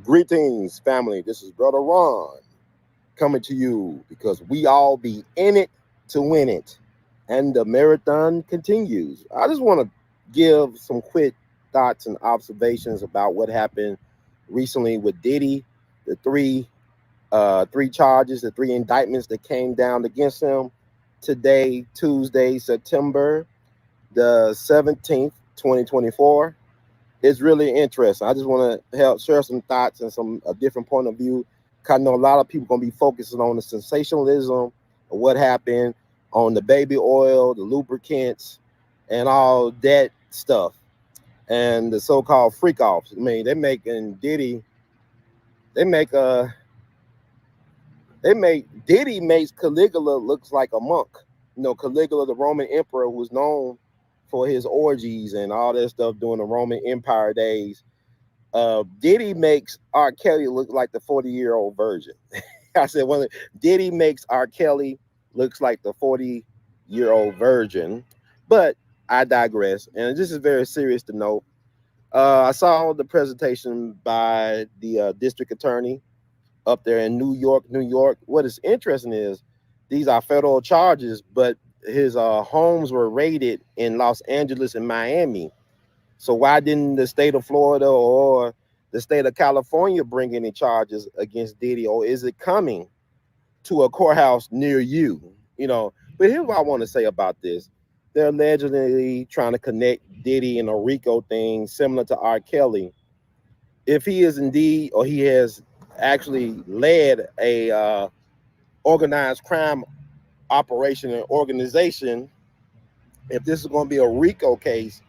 Greetings, family. This is Brother Ron coming to you because we all be in it to win it. And the marathon continues. I just want to give some quick thoughts and observations about what happened recently with Diddy, the three charges, the three indictments that came down against him today, Tuesday, September the 17th, 2024. It's really interesting. I just want to help share some thoughts and some a different point of view. 'Cause I know a lot of people going to be focusing on the sensationalism of what happened on the baby oil, the lubricants, and all that stuff, and the so-called freak offs. I mean, they making Diddy. They make They make Diddy makes Caligula looks like a monk. You know, Caligula, the Roman emperor, was known for his orgies and all that stuff during the Roman Empire days. Diddy makes R. Kelly look like the 40-year-old virgin. I said, well, Diddy makes R. Kelly looks like the 40-year-old virgin. But I digress. And this is very serious to note. I saw the presentation by the district attorney up there in New York, New York. What is interesting is these are federal charges, but his homes were raided in Los Angeles and Miami. So why didn't the state of Florida or the state of California bring any charges against Diddy, or is it coming to a courthouse near you? You know, but here's what I want to say about this. They're allegedly trying to connect Diddy and a RICO thing similar to R. Kelly. If he is indeed, or he has actually led a organized crime operation and organization, if this is going to be a RICO case,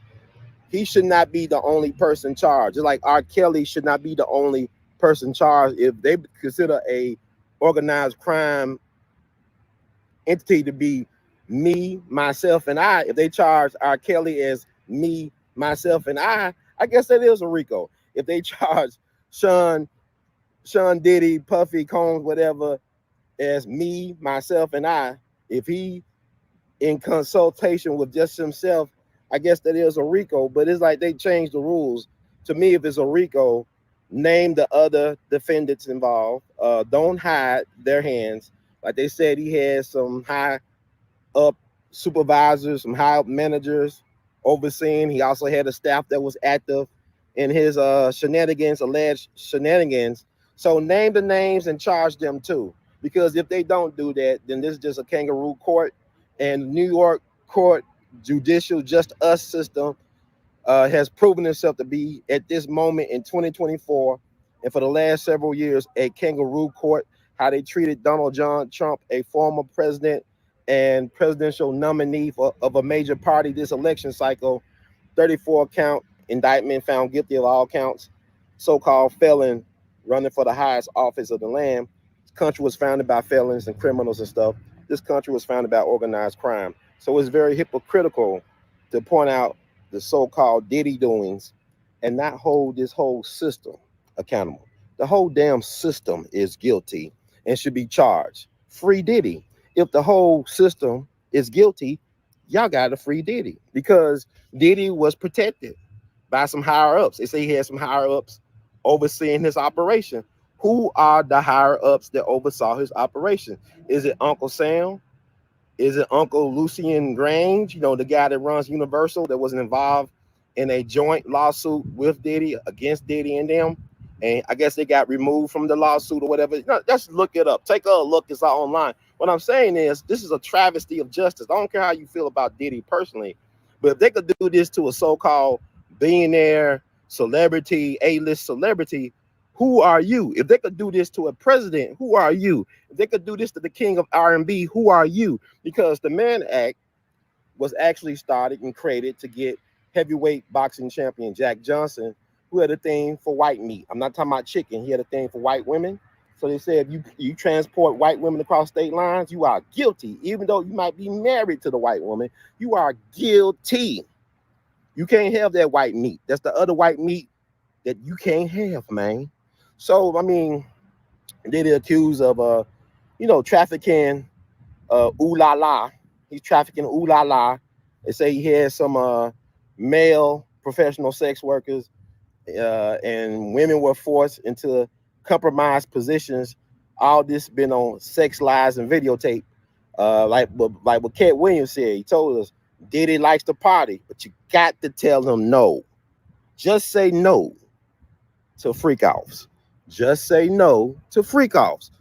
he should not be the only person charged. Just like R. Kelly should not be the only person charged. If they consider a organized crime entity to be me, myself, and I, if they charge R. Kelly as me, myself, and I guess that is a RICO. If they charge Sean Diddy, Puffy, Combs, whatever, as me, myself, and I, if he in consultation with just himself, I guess that is a RICO. But it's like they changed the rules. To me, if it's a RICO, name the other defendants involved. Don't hide their hands. Like they said, he had some high up supervisors, some high up managers overseeing. He also had a staff that was active in his alleged shenanigans. So name the names and charge them too. Because if they don't do that, then this is just a kangaroo court. And New York court judicial just us system has proven itself to be at this moment in 2024 and for the last several years a kangaroo court. How they treated Donald John Trump, a former president and presidential nominee of a major party this election cycle, 34 count indictment, found guilty of all counts, so-called felon running for the highest office of the land. This country was founded by felons and criminals and stuff. This country was founded by organized crime. So it's very hypocritical to point out the so-called Diddy doings and not hold this whole system accountable. The whole damn system is guilty and should be charged. Free Diddy. If the whole system is guilty, y'all got to free Diddy because Diddy was protected by some higher ups. They say he had some higher ups overseeing his operation. Who are the higher ups that oversaw his operation? Is it Uncle Sam? Is it Uncle Lucian Grange, you know, the guy that runs Universal that wasn't involved in a joint lawsuit with Diddy against Diddy and them? And I guess they got removed from the lawsuit or whatever. You know, just look it up. Take a look. It's all online. What I'm saying is this is a travesty of justice. I don't care how you feel about Diddy personally, but if they could do this to a so-called billionaire, celebrity, A-list celebrity, who are you? If they could do this to a president, who are you? If they could do this to the king of R&B, who are you? Because the Mann Act was actually started and created to get heavyweight boxing champion Jack Johnson, who had a thing for white meat. I'm not talking about chicken. He had a thing for white women. So they said if you transport white women across state lines, you are guilty. Even though you might be married to the white woman, you are guilty. You can't have that white meat. That's the other white meat that you can't have, man. So, I mean, they're accused of, trafficking ooh la la. He's trafficking ooh la la. They say he has some male professional sex workers and women were forced into compromised positions. All this been on sex lies and videotape. Like what Cat Williams said, he told us Diddy likes to party, but you got to tell him no. Just say no to freak offs. Just say no to freak offs.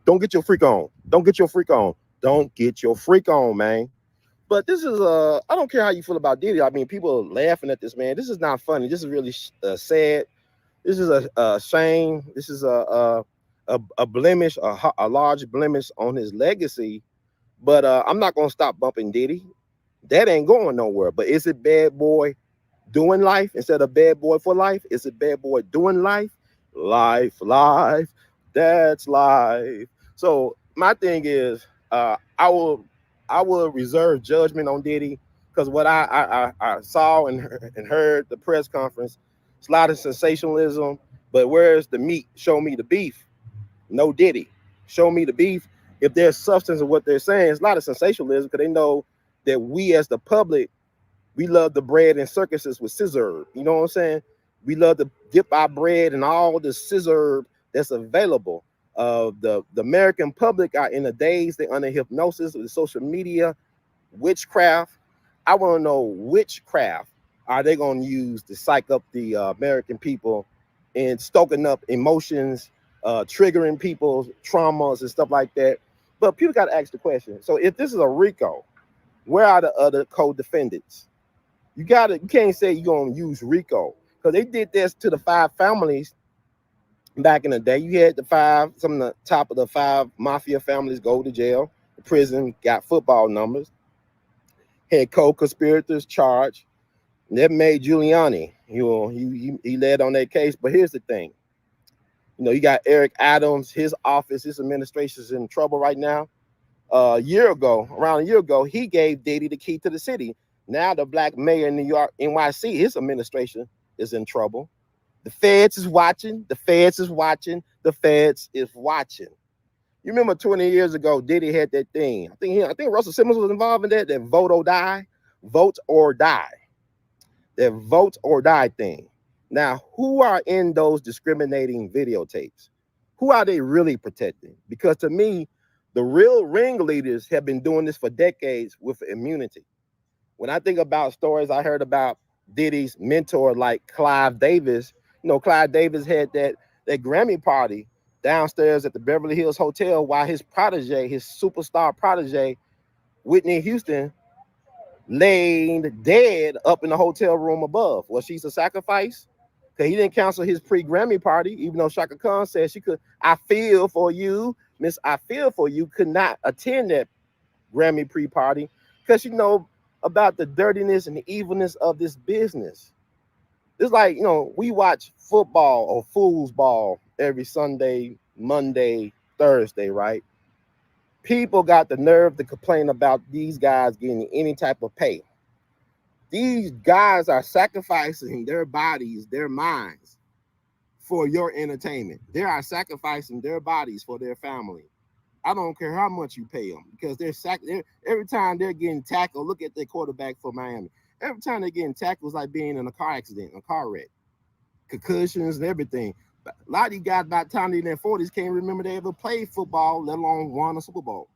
Don't get your freak on. Don't get your freak on. Don't get your freak on, man. But this is I don't care how you feel about Diddy. I mean, people are laughing at this, man. This is not funny. This is really sad. This is a shame. This is a blemish, a large blemish on his legacy. But I'm not gonna stop bumping Diddy. That ain't going nowhere. But is it bad boy doing life instead of bad boy for life? Is it bad boy doing life? Life. That's life. So my thing is, I will reserve judgment on Diddy because what I saw and heard the press conference, it's a lot of sensationalism. But where's the meat? Show me the beef. No Diddy. Show me the beef. If there's substance of what they're saying, it's a lot of sensationalism because they know that we as the public, we love the bread and circuses with scissor. You know what I'm saying? We love to dip our bread in all the scissor that's available. The American public are in a daze. They're under hypnosis with social media, witchcraft. I want to know which craft are they going to use to psych up the American people and stoking up emotions, triggering people's traumas and stuff like that. But people got to ask the question. So if this is a RICO, where are the other co-defendants? You can't say you're gonna use RICO because they did this to the 5 families back in the day. You had some of the top of the 5 mafia families go to jail, the prison, got football numbers, had co-conspirators charged. That made Giuliani. He led on that case. But here's the thing. You got Eric Adams, his office, his administration is in trouble right now. Around a year ago, he gave Diddy the key to the city. Now the black mayor in New York, NYC, his administration is in trouble. The feds is watching. The feds is watching. The feds is watching. You remember 20 years ago, Diddy had that thing. I think Russell Simmons was involved in that vote or die. Vote or die. That vote or die thing. Now, who are in those discriminating videotapes? Who are they really protecting? Because to me, the real ringleaders have been doing this for decades with immunity. When I think about stories I heard about Diddy's mentor, like Clive Davis, Clive Davis had that Grammy party downstairs at the Beverly Hills Hotel while his protege, his superstar protege, Whitney Houston, laid dead up in the hotel room above. Was she a sacrifice? Because he didn't cancel his pre-Grammy party, even though Shaka Khan said she could. I feel for you, Miss. I feel for you. Could not attend that Grammy pre-party because about the dirtiness and the evilness of this business. It's like we watch football or foosball every Sunday, Monday, Thursday, right? People got the nerve to complain about these guys getting any type of pay. These guys are sacrificing their bodies, their minds for your entertainment. They are sacrificing their bodies for their family. I don't care how much you pay them because every time they're getting tackled. Look at their quarterback for Miami. Every time they're getting tackled, it's like being in a car accident, a car wreck, concussions and everything. But a lot of these guys by the time they're in their 40s can't remember they ever played football, let alone won a Super Bowl.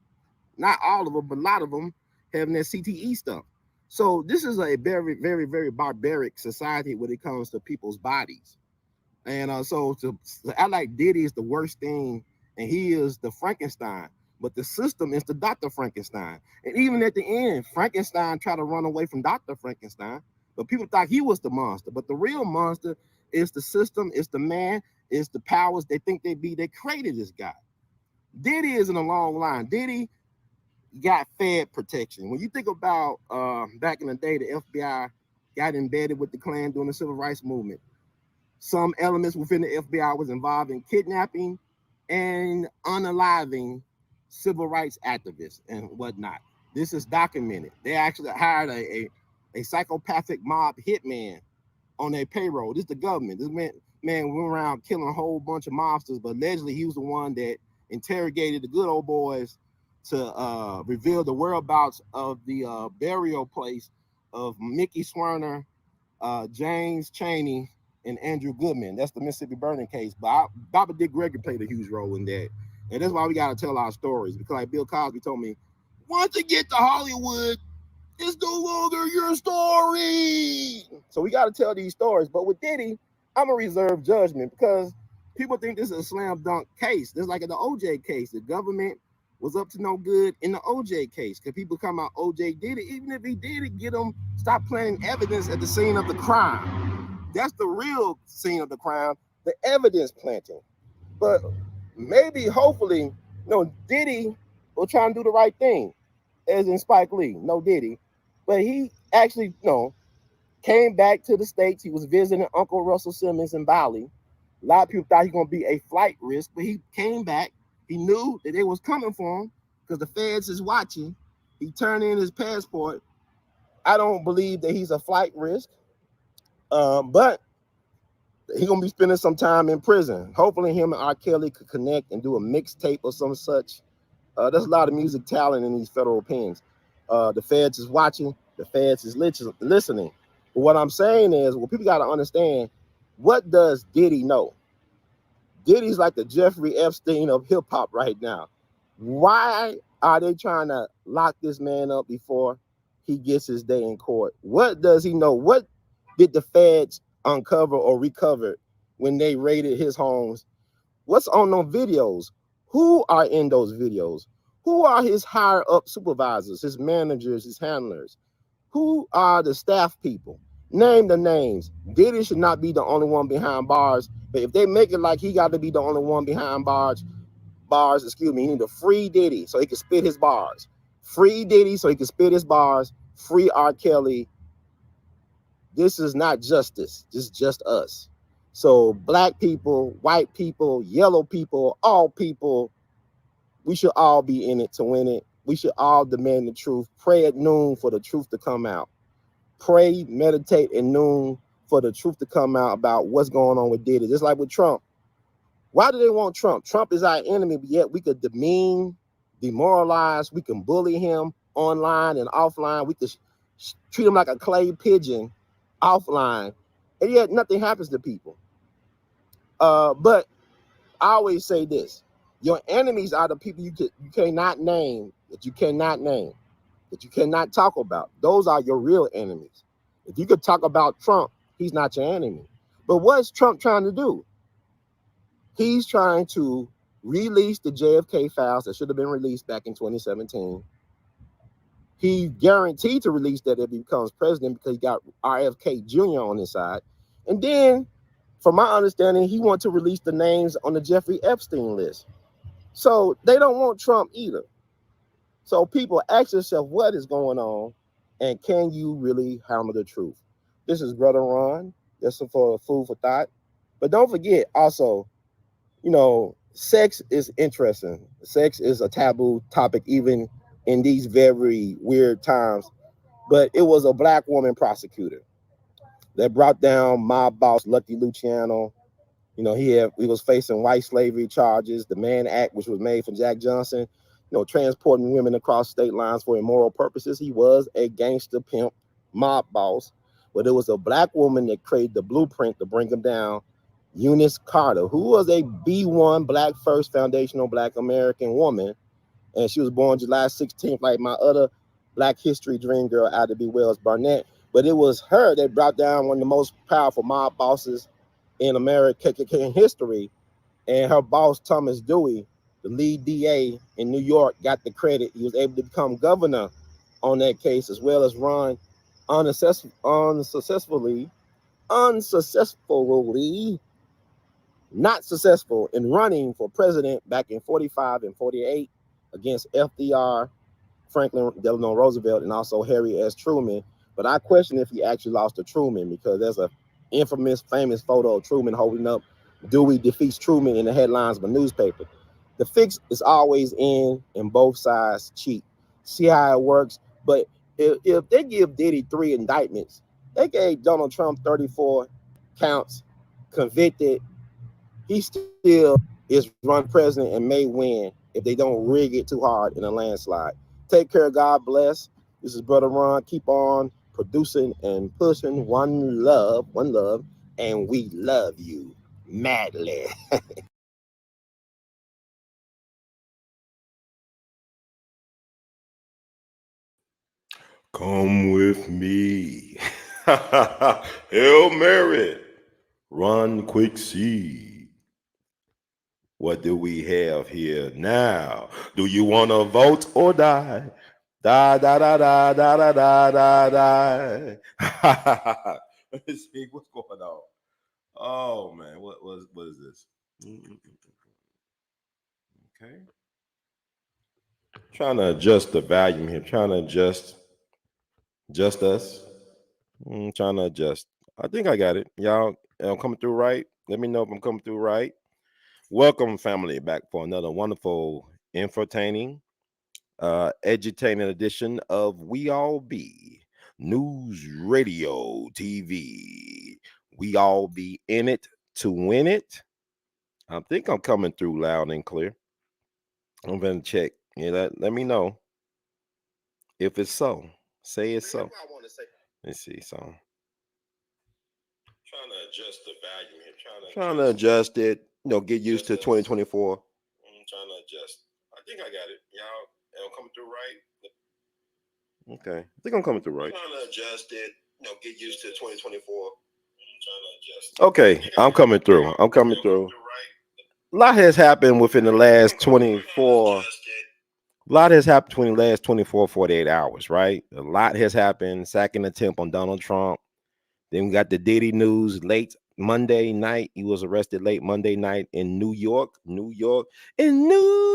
Not all of them, but a lot of them having that CTE stuff. So this is a very, very, very barbaric society when it comes to people's bodies. And so to act like Diddy is the worst thing, and he is the Frankenstein, but the system is the Dr. Frankenstein. And even at the end, Frankenstein tried to run away from Dr. Frankenstein, but people thought he was the monster. But the real monster is the system, is the man, is the powers they think they created this guy. Diddy is in a long line. Diddy got Fed protection. When you think about back in the day, the FBI got embedded with the Klan during the Civil Rights Movement. Some elements within the FBI was involved in kidnapping and unaliving civil rights activists and whatnot. This is documented. They actually hired a psychopathic mob hitman on their payroll. This is the government. This man went around killing a whole bunch of mobsters, but allegedly he was the one that interrogated the good old boys to reveal the whereabouts of the burial place of Mickey Swerner, James Chaney, and Andrew Goodman. That's the Mississippi burning case. But Bobby Dick Gregory played a huge role in that. And that's why we got to tell our stories. Because like Bill Cosby told me, once it get to Hollywood, it's no longer your story. So we got to tell these stories. But with Diddy, I'm going to reserve judgment because people think this is a slam dunk case. This is like in the OJ case. The government was up to no good in the OJ case. Because people come out, OJ did it. Even if he did it, get him, stop planting evidence at the scene of the crime. That's the real scene of the crime, the evidence planting. But maybe, hopefully, Diddy will try and do the right thing, as in Spike Lee. No Diddy. But he actually, came back to the States. He was visiting Uncle Russell Simmons in Bali. A lot of people thought he was going to be a flight risk, but he came back. He knew that they was coming for him because the feds is watching. He turned in his passport. I don't believe that he's a flight risk, but he's going to be spending some time in prison. Hopefully him and R. Kelly could connect and do a mixtape or some such. There's a lot of music talent in these federal pens. The feds is watching. The feds is listening. But what I'm saying is, people got to understand, what does Diddy know? Diddy's like the Jeffrey Epstein of hip hop right now. Why are they trying to lock this man up before he gets his day in court? What does he know? What did the feds uncover or recover when they raided his homes? What's on those videos? Who are in those videos? Who are his higher up supervisors, his managers, his handlers? Who are the staff people? Name the names. Diddy should not be the only one behind bars. But if they make it like he got to be the only one behind bars, he need to free Diddy so he can spit his bars. Free Diddy so he can spit his bars. Free R. Kelly. This is not justice. This is just us. So black people, white people, yellow people, all people, we should all be in it to win it. We should all demand the truth. Pray at noon for the truth to come out. Pray, meditate at noon for the truth to come out about what's going on with Diddy. Just like with Trump. Why do they want Trump? Trump is our enemy, but yet we could demean, demoralize, we can bully him online and offline. We could treat him like a clay pigeon offline, and yet nothing happens to people. But I always say this: your enemies are the people you cannot name, that you cannot talk about. Those are your real enemies. If you could talk about Trump, he's not your enemy. But what's Trump trying to do? He's trying to release the JFK files that should have been released back in 2017. He's guaranteed to release that if he becomes president because he got RFK Jr. on his side. And then, from my understanding, he wants to release the names on the Jeffrey Epstein list. So they don't want Trump either. So people, ask yourself what is going on, and can you really handle the truth? This is Brother Ron. That's for food for thought. But don't forget also, sex is interesting. Sex is a taboo topic even in these very weird times. But it was a black woman prosecutor that brought down mob boss Lucky Luciano. He was facing white slavery charges, the Mann Act, which was made for Jack Johnson, transporting women across state lines for immoral purposes. He was a gangster pimp, mob boss, but it was a black woman that created the blueprint to bring him down, Eunice Carter, who was a B1 Black First Foundational Black American woman, and she was born July 16th, like my other Black History dream girl, Ida B. Wells Barnett. But it was her that brought down one of the most powerful mob bosses in American history, and her boss, Thomas Dewey, the lead DA in New York, got the credit. He was able to become governor on that case, as well as run unsuccessfully, not successful in running for president back in 45 and 48 against FDR, Franklin Delano Roosevelt, and also Harry S. Truman. But I question if he actually lost to Truman, because there's a famous photo of Truman holding up Dewey defeats Truman in the headlines of a newspaper. The fix is always in, and both sides cheat. See how it works? But if they give Diddy 3 indictments, they gave Donald Trump 34 counts, convicted. He still is run president and may win if they don't rig it too hard in a landslide. Take care. God bless. This is Brother Ron. Keep on producing and pushing. One love. and we love you madly. Come with me. Hail Mary. Run, quick, see. What do we have here now? Do you want to vote or die? Die, die, die, die, die, die, die, die, die. Let's see what's going on. Oh man, what is this? Okay. Trying to adjust the volume here. Trying to adjust us. Trying to adjust. I think I got it. Y'all, I'm coming through right. Let me know if I'm coming through right. Welcome, family, back for another wonderful, entertaining, edutaining edition of We All Be News Radio TV. We all be in it to win it. I think I'm coming through loud and clear. I'm gonna check. Yeah, let me know if it's so. Say it's so. Let's see. So trying to adjust the volume here. Trying to adjust it. Get used to 2024. Trying to adjust. I think I got it. Y'all, am I coming through right? Okay, I think I'm coming through right. Trying to adjust it. Get used to 2024. Trying to adjust. Okay, I'm coming through. I'm coming through. A lot has happened within the last 24. A lot has happened between the last 24, 48 hours, right? A lot has happened. Second attempt on Donald Trump. Then we got the Diddy news late Monday night. He was arrested late Monday night in New York. In New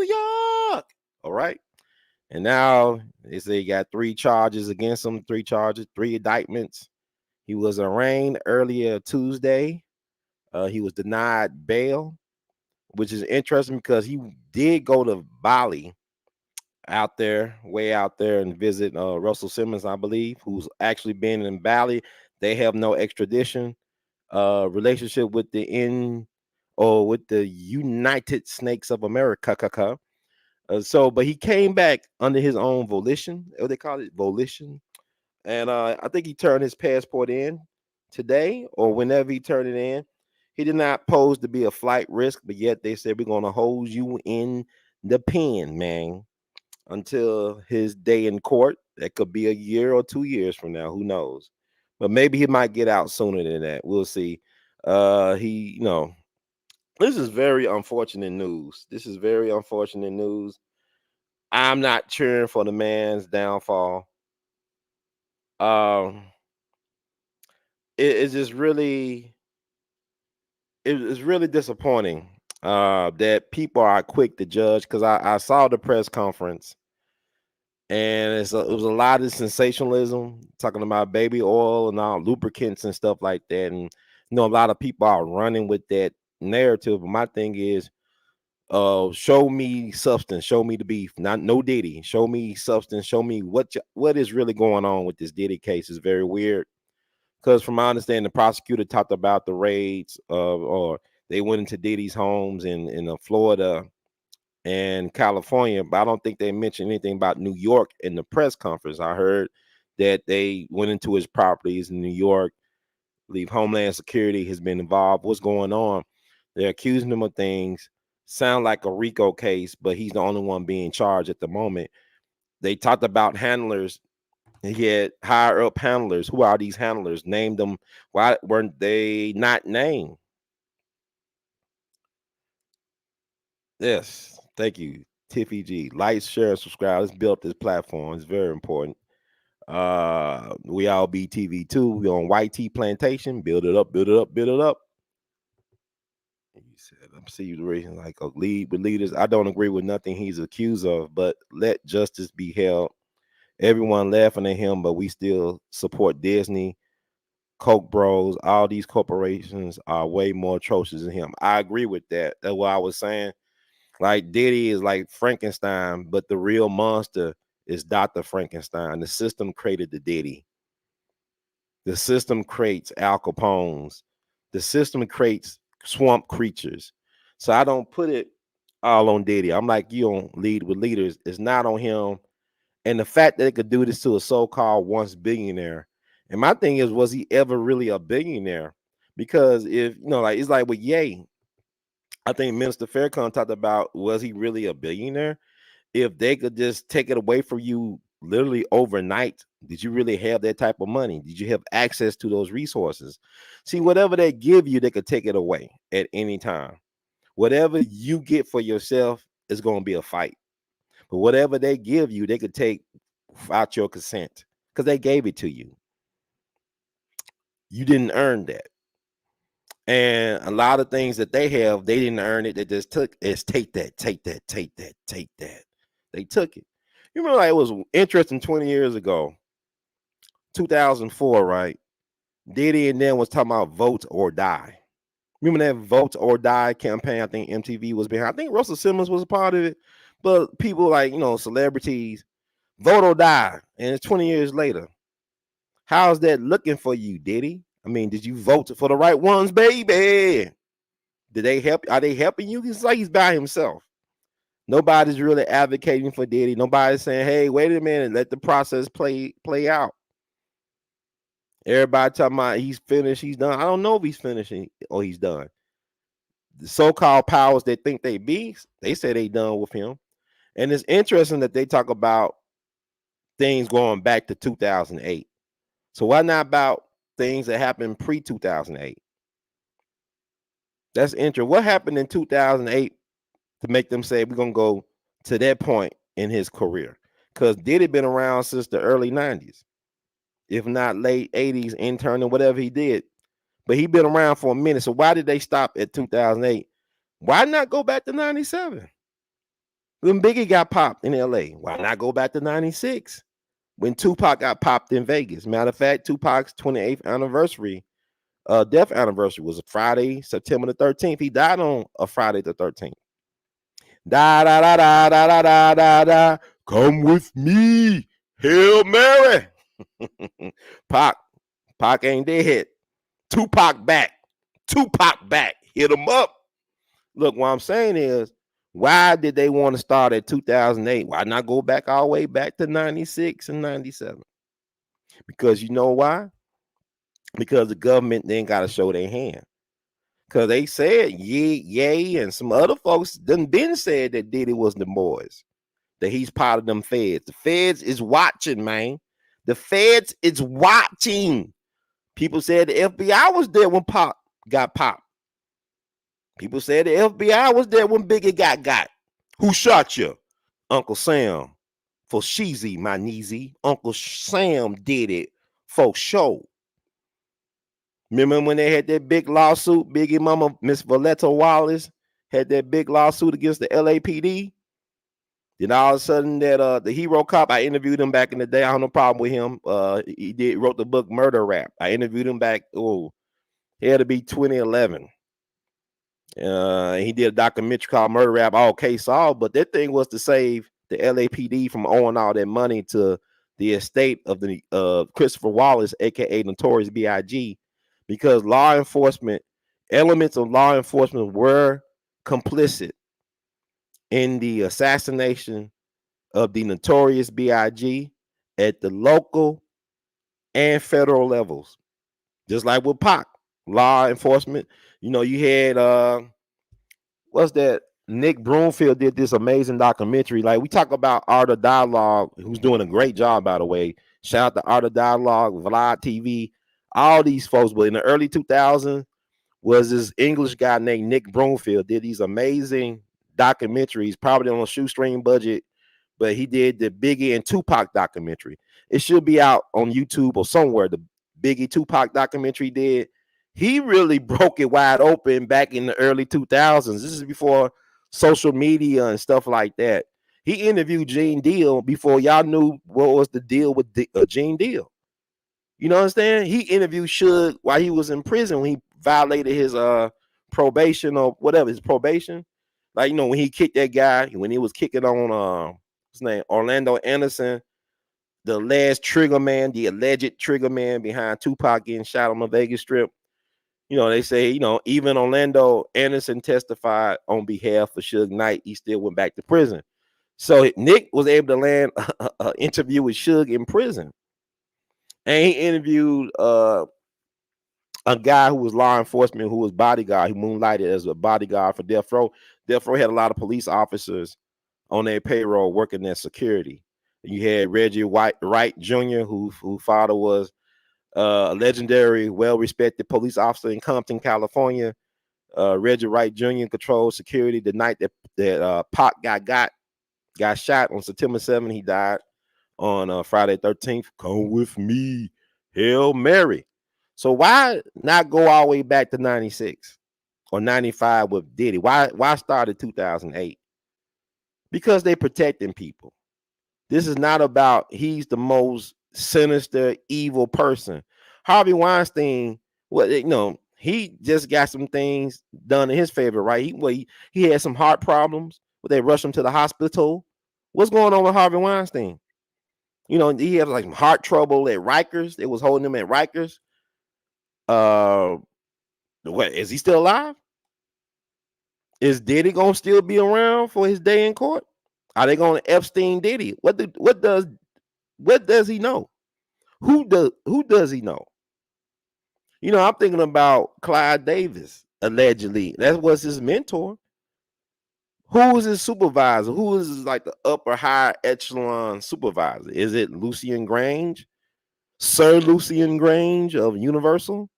York. All right. And now they say he got 3 charges against him, 3 charges, 3 indictments. He was arraigned earlier Tuesday. He was denied bail, which is interesting because he did go to Bali out there, way out there, and visit Russell Simmons, I believe, who's actually been in Bali. They have no extradition relationship with with the United Snakes of America. But he came back under his own volition. What they call it, volition. And I think he turned his passport in today or whenever he turned it in. He did not pose to be a flight risk, but yet they said we're going to hold you in the pen, man, until his day in court. That could be a year or 2 years from now. Who knows? But maybe he might get out sooner than that. We'll see. This is very unfortunate news. This is very unfortunate news. I'm not cheering for the man's downfall. Um, it's just really, it's really disappointing that people are quick to judge because I saw the press conference and it was a lot of sensationalism talking about baby oil and all lubricants and stuff like that. And a lot of people are running with that narrative. But my thing is, show me substance, show me the beef, not no Diddy. Show me substance, show me what is really going on with this Diddy case. Is very weird because from my understanding, the prosecutor talked about the raids or they went into Diddy's homes in Florida and California, but I don't think they mentioned anything about New York in the press conference. I heard that they went into his properties in New York. I believe Homeland Security has been involved. What's going on? They're accusing him of things. Sound like a RICO case, but he's the only one being charged at the moment. They talked about handlers. He had higher up handlers. Who are these handlers? Named them. Why weren't they not named? Yes, thank you, Tiffy G. Like, share, and subscribe. Let's build this platform. It's very important. We all be TV too. We on YT Plantation. Build it up, build it up, build it up. You said, I'm see the reason like a lead with leaders. I don't agree with nothing he's accused of, but let justice be held. Everyone laughing at him, but we still support Disney, Coke Bros. All these corporations are way more atrocious than him. I agree with that. That's what I was saying. Like Diddy is like Frankenstein, but the real monster is Dr. Frankenstein. The system created the Diddy. The system creates Al Capones. The system creates swamp creatures. So I don't put it all on Diddy. I'm like, you don't lead with leaders. It's not on him. And the fact that they could do this to a so-called once billionaire. And my thing is, was he ever really a billionaire? Because if like it's like with Ye, I think Minister Farrakhan talked about, was he really a billionaire? If they could just take it away from you literally overnight, did you really have that type of money? Did you have access to those resources? See, whatever they give you, they could take it away at any time. Whatever you get for yourself is going to be a fight. But whatever they give you, they could take without your consent because they gave it to you. You didn't earn that. And a lot of things that they have, they didn't earn it. They just took it's take that, take that, take that, take that. They took it. You remember, like, it was interesting 20 years ago, 2004, right? Diddy and them was talking about vote or die. Remember that vote or die campaign? I think MTV was behind. I think Russell Simmons was a part of it. But people like, celebrities, vote or die. And it's 20 years later. How's that looking for you, Diddy? I mean, did you vote for the right ones, baby? Did they help? Are they helping you? It's like he's by himself. Nobody's really advocating for Diddy. Nobody's saying, hey, wait a minute, let the process play out. Everybody talking about he's finished, he's done. I don't know if he's finishing or he's done. The so-called powers that think they be, they say they done with him. And it's interesting that they talk about things going back to 2008. So why not about things that happened pre-2008? That's interesting. What happened in 2008 to make them say we're going to go to that point in his career? Because Diddy been around since the early 90s, if not late 80s, interning, whatever he did. But he been around for a minute. So why did they stop at 2008? Why not go back to 97? When Biggie got popped in LA, why not go back to 96? When Tupac got popped in Vegas. Matter of fact, Tupac's 28th anniversary, death anniversary, was a Friday, September the 13th. He died on a Friday the 13th. Da da da da da da da da da. Come with me, Hail Mary. Pac ain't dead. Tupac back. Hit him up. Look, what I'm saying is, why did they want to start at 2008? Why not go back all the way back to 96 and 97? Because you know why? Because the government then got to show their hand. Because they said, Ye, and some other folks done been said that Diddy was the boys, that he's part of them feds. The feds is watching, man. The feds is watching. People said the FBI was there when Pop got popped. People said the FBI was there when Biggie got. Who shot you? Uncle Sam. For Sheezy, my niecey. Uncle Sam did it for sure. Remember when they had that big lawsuit? Biggie mama, Miss Valletta Wallace, had that big lawsuit against the LAPD. Then all of a sudden, that the hero cop, I interviewed him back in the day. I have no problem with him. He wrote the book Murder Rap. I interviewed him back. It had to be 2011. He did a documentary called Murder Rap, all case solved. But that thing was to save the LAPD from owing all that money to the estate of the Christopher Wallace, aka Notorious B.I.G., because elements of law enforcement were complicit in the assassination of the Notorious B.I.G. at the local and federal levels. Just like with Pac, law enforcement. You had what's that? Nick Broomfield did this amazing documentary. Like, we talk about Art of Dialogue, who's doing a great job, by the way. Shout out to Art of Dialogue, Vlad TV, all these folks. But in the early 2000s, was this English guy named Nick Broomfield, did these amazing documentaries, probably on a shoestring budget, but he did the Biggie and Tupac documentary. It should be out on YouTube or somewhere. The Biggie Tupac documentary did. He really broke it wide open back in the early 2000s. This is before social media and stuff like that. He interviewed Gene Deal before y'all knew what was the deal with Gene Deal. You know what I'm saying? He interviewed Suge while he was in prison when he violated his probation or whatever, his probation. Like, when he kicked that guy, when he was kicking on his name, Orlando Anderson, the alleged trigger man behind Tupac getting shot on the Vegas Strip. They say, even Orlando Anderson testified on behalf of Suge Knight. He still went back to prison. So Nick was able to land an interview with Suge in prison. And he interviewed a guy who was law enforcement, who was bodyguard, who moonlighted as a bodyguard for Death Row. Death Row had a lot of police officers on their payroll working their security. You had Reggie Wright Jr., whose father was a legendary, well-respected police officer in Compton, California. Reggie Wright Jr. controlled security the night that Pac got shot on September 7th. He died on Friday 13th. Come with me, Hail Mary. So why not go all the way back to 96 or 95 with Diddy? Why start in 2008? Because they protecting people. This is not about he's the most sinister, evil person. Harvey Weinstein, he just got some things done in his favor, right? He had some heart problems, but they rushed him to the hospital. What's going on with Harvey Weinstein? He had like heart trouble at Rikers. They was holding him at Rikers. What is he still alive? Is Diddy gonna still be around for his day in court? Are they gonna Epstein Diddy? What does he know? Who does he know? I'm thinking about Clyde Davis, allegedly. That was his mentor. Who was his supervisor? Who is like the upper high echelon supervisor? Is it Lucian Grange? Sir Lucian Grange of Universal,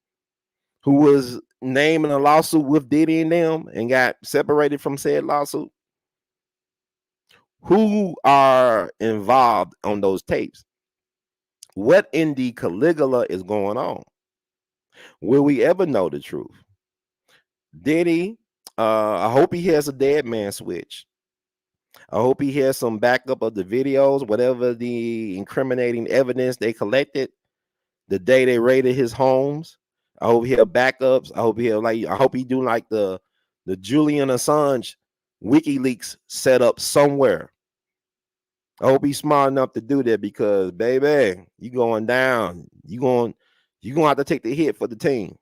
who was named in a lawsuit with Diddy and them and got separated from said lawsuit? Who are involved on those tapes? What in the Caligula is going on? Will we ever know the truth? Diddy, I hope he has a dead man switch. I hope he has some backup of the videos, whatever the incriminating evidence they collected the day they raided his homes. I hope he have backups. I hope he do like the Julian Assange WikiLeaks setup somewhere. I hope he's smart enough to do that, because baby, you going down. You gonna have to take the hit for the team.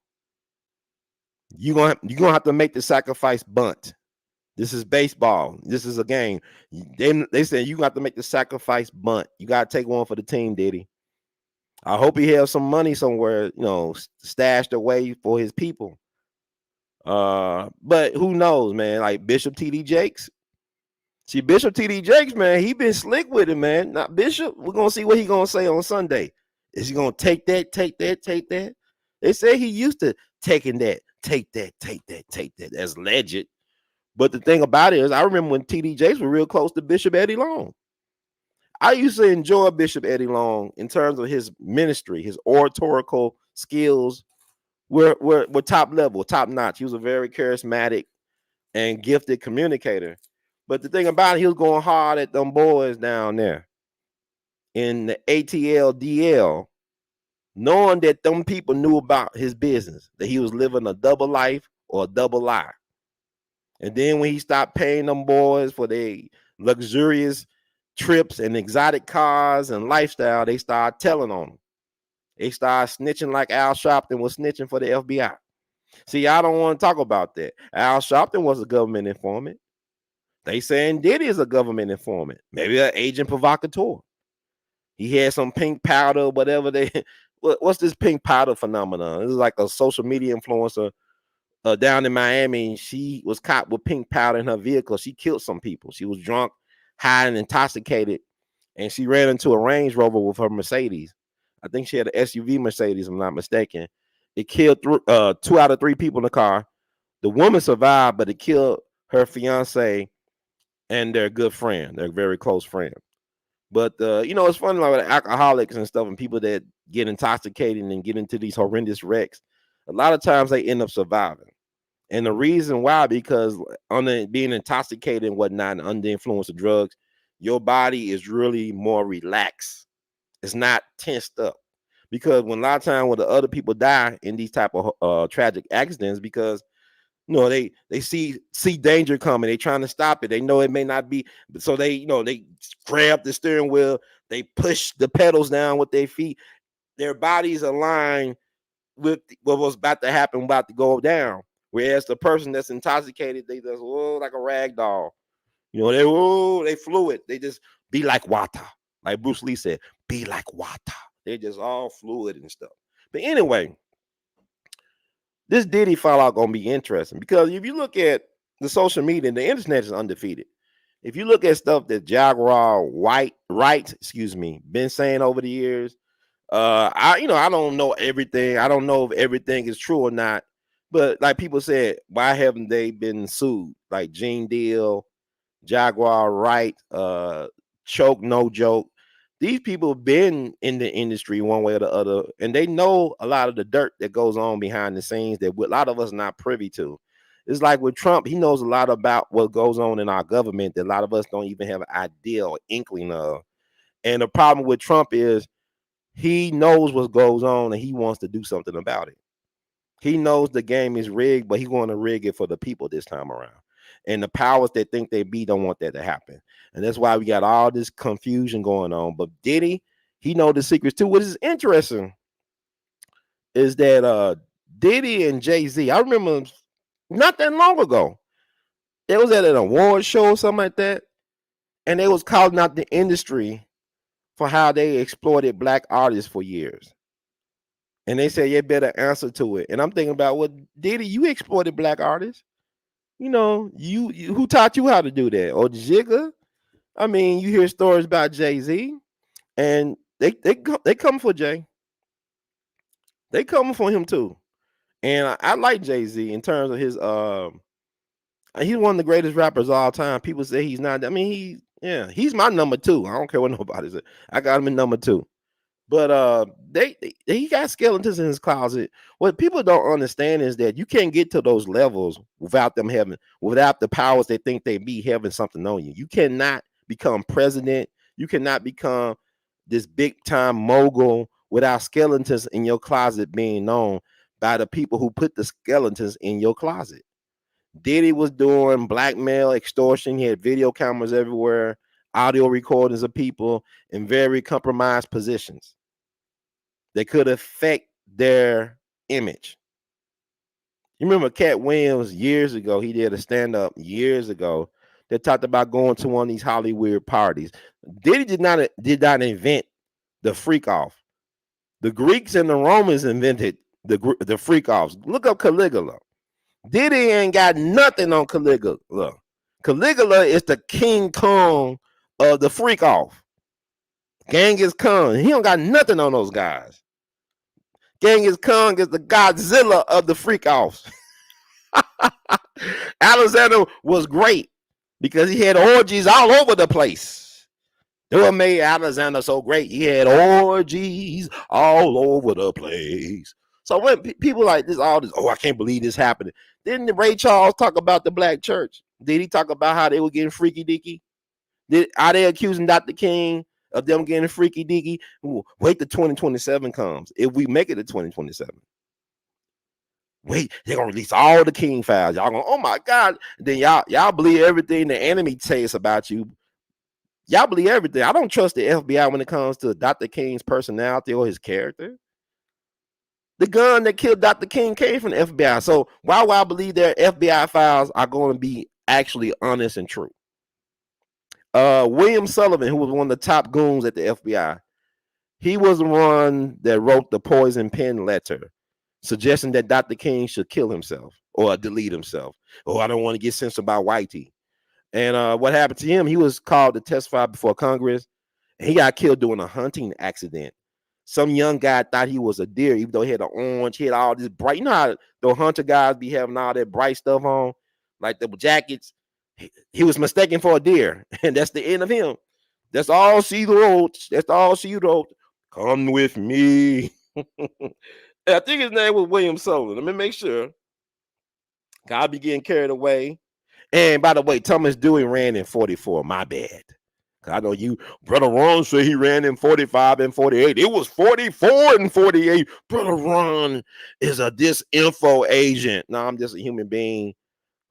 You're gonna have to make the sacrifice bunt. This is baseball. This is a game. They say you got to make the sacrifice bunt. You got to take one for the team, Diddy. I hope he has some money somewhere, stashed away for his people. But who knows, man? Like Bishop T.D. Jakes. See, Bishop T.D. Jakes, man, he been slick with it, man. Not Bishop. We're gonna see what he gonna say on Sunday. Is he gonna take that? They say he used to taking that, take that. That's legit. But the thing about it is, I remember when T.D. Jakes was real close to Bishop Eddie Long. I used to enjoy Bishop Eddie Long in terms of his ministry, his oratorical skills were top level, top notch. He was a very charismatic and gifted communicator. But the thing about it, he was going hard at them boys down there in the ATL DL, knowing that them people knew about his business, that he was living a double life or a double lie. And then when he stopped paying them boys for their luxurious trips and exotic cars and lifestyle, they started telling on him. They started snitching like Al Sharpton was snitching for the FBI. See, I don't want to talk about that. Al Sharpton was a government informant. They saying Diddy is a government informant, maybe an agent provocateur. He had some pink powder, whatever what's this pink powder phenomenon? This is like a social media influencer down in Miami. She was caught with pink powder in her vehicle. She killed some people. She was drunk, high, and intoxicated, and she ran into a Range Rover with her Mercedes. I think she had an SUV Mercedes, if I'm not mistaken. It killed 2 out of 3 people in the car. The woman survived, but it killed her fiance and their good friend, their very close friend. But it's funny, like with alcoholics and stuff and people that get intoxicated and get into these horrendous wrecks, a lot of times they end up surviving. And the reason why, because under being intoxicated and whatnot, and under the influence of drugs, your body is really more relaxed. It's not tensed up. Because when a lot of times when the other people die in these type of tragic accidents, because they see danger coming, they trying to stop it. They know it may not be, so they grab the steering wheel, they push the pedals down with their feet. Their bodies align with what was about to happen, about to go down. Whereas the person that's intoxicated, they just like a rag doll. They fluid. They just be like water. Like Bruce Lee said, be like water. They're just all fluid and stuff. But anyway, This Diddy fallout gonna be interesting because if you look at the social media, the internet is undefeated. If you look at stuff that Jaguar Wright, excuse me, been saying over the years, I don't know everything. I don't know if everything is true or not. But like people said, why haven't they been sued? Like Gene Deal, Jaguar Wright, Choke No Joke. These people have been in the industry one way or the other, and they know a lot of the dirt that goes on behind the scenes that a lot of us not privy to. It's like with Trump, he knows a lot about what goes on in our government that a lot of us don't even have an idea or inkling of. And the problem with Trump is he knows what goes on and he wants to do something about it. He knows the game is rigged, but he's going to rig it for the people this time around. And the powers that think they be don't want that to happen. And that's why we got all this confusion going on. But Diddy, he know the secrets too. What is interesting is that Diddy and Jay-Z, I remember not that long ago, it was at an award show or something like that, and they was calling out the industry for how they exploited black artists for years. And they said, you better answer to it. And I'm thinking about, well, Diddy, you exploited black artists. You who taught you how to do that? Or Jigga? I mean, you hear stories about Jay-Z, and they come for Jay. They come for him too. And I like Jay-Z in terms of his he's one of the greatest rappers of all time. People say he's not. I mean, he's my number two. I don't care what nobody says. I got him in number two. But he got skeletons in his closet. What people don't understand is that you can't get to those levels without the powers they think they be having something on you. You cannot become president. You cannot become this big time mogul without skeletons in your closet being known by the people who put the skeletons in your closet. Diddy was doing blackmail, extortion. He had video cameras everywhere, audio recordings of people in very compromised positions that could affect their image. You remember Cat Williams years ago? He did a stand-up years ago that talked about going to one of these Hollywood parties. Diddy did not invent the freak off. The Greeks and the Romans invented the freak offs. Look up Caligula. Diddy ain't got nothing on Caligula. Caligula is the King Kong of the freak off. Genghis Khan. He don't got nothing on those guys. Genghis Khan is the Godzilla of the freak offs. Alexander was great because he had orgies all over the place. They what made Alexander so great. He had orgies all over the place. So when people like this, I can't believe this happened. Didn't Ray Charles talk about the black church? Did he talk about how they were getting freaky deaky? Are they accusing Dr. King of them getting freaky deaky? Wait till 2027 comes. If we make it to 2027. Wait, they're gonna release all the King files. Y'all going, oh my God. Then y'all believe everything the enemy says about you. Y'all believe everything. I don't trust the FBI when it comes to Dr. King's personality or his character. The gun that killed Dr. King came from the FBI. So why would I believe their FBI files are going to be actually honest and true? William Sullivan, who was one of the top goons at the FBI, he was the one that wrote the poison pen letter suggesting that Dr. King should kill himself or delete himself. Oh, I don't want to get censored by Whitey. And what happened to him? He was called to testify before Congress, and he got killed during a hunting accident. Some young guy thought he was a deer, even though he had an orange, he had all this bright. You know how the hunter guys be having all that bright stuff on, like the jackets. He was mistaken for a deer, and that's the end of him. That's all she wrote. That's all she wrote. Come with me. I think his name was William Sullivan. Let me make sure. God be getting carried away. And by the way, Thomas Dewey ran in 44. My bad. I know you, Brother Ron said he ran in 45 and 48. It was 44 and 48. Brother Ron is a disinfo agent. No, I'm just a human being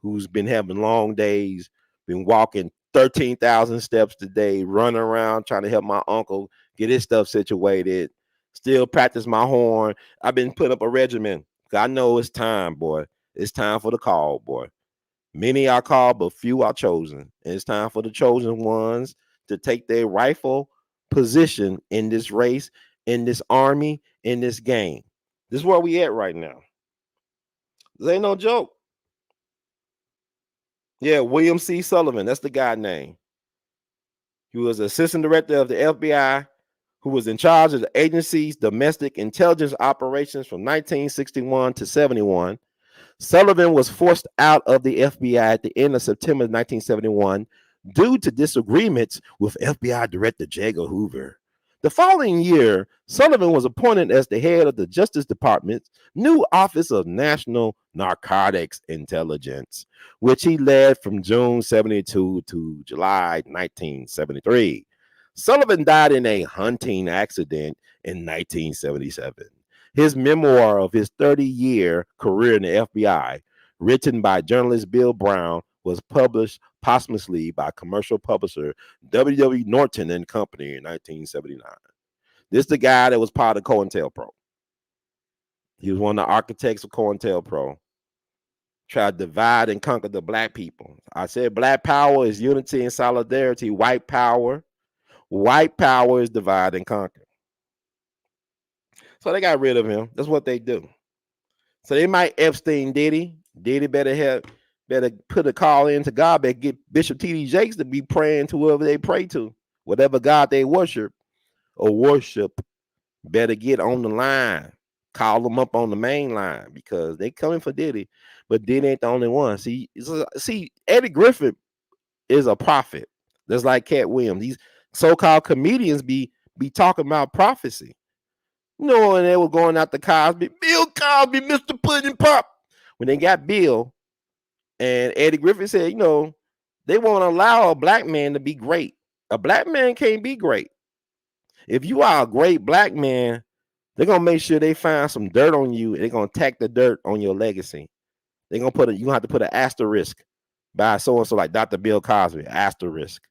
who's been having long days, been walking 13,000 steps today, running around trying to help my uncle get his stuff situated, still practice my horn. I've been putting up a regimen. I know it's time, boy. It's time for the call, boy. Many are called, but few are chosen. And it's time for the chosen ones to take their rightful position in this race, in this army, in this game. This is where we at right now. This ain't no joke. Yeah, William C. Sullivan. That's the guy name. He was assistant director of the FBI, who was in charge of the agency's domestic intelligence operations from 1961 to 71. Sullivan was forced out of the FBI at the end of September 1971 due to disagreements with FBI Director J. Edgar Hoover. The following year, Sullivan was appointed as the head of the Justice Department's new Office of National Narcotics Intelligence, which he led from June 72 to July 1973. Sullivan died in a hunting accident in 1977. His memoir of his 30-year career in the FBI, written by journalist Bill Brown, was published posthumously by commercial publisher W. Norton and Company in 1979. This is the guy that was part of COINTELPRO. He was one of the architects of COINTELPRO. Tried to divide and conquer the black people. I said black power is unity and solidarity. White power is divide and conquer. So they got rid of him. That's what they do. So they might Epstein Diddy. Diddy better put a call in to God, better get Bishop T.D. Jakes to be praying to whoever they pray to. Whatever God they worship, better get on the line. Call them up on the main line because they coming for Diddy, but Diddy ain't the only one. See, Eddie Griffin is a prophet. That's like Cat Williams. These so-called comedians be talking about prophecy. You know, when they were going out to Cosby, Bill Cosby, Mr. Pudding Pop. When they got Bill, and Eddie Griffin said, you know, they won't allow a black man to be great. A black man can't be great. If you are a great black man, they're gonna make sure they find some dirt on you, and they're gonna tack the dirt on your legacy. They're gonna you have to put an asterisk by so and so, like Dr. Bill Cosby, asterisk.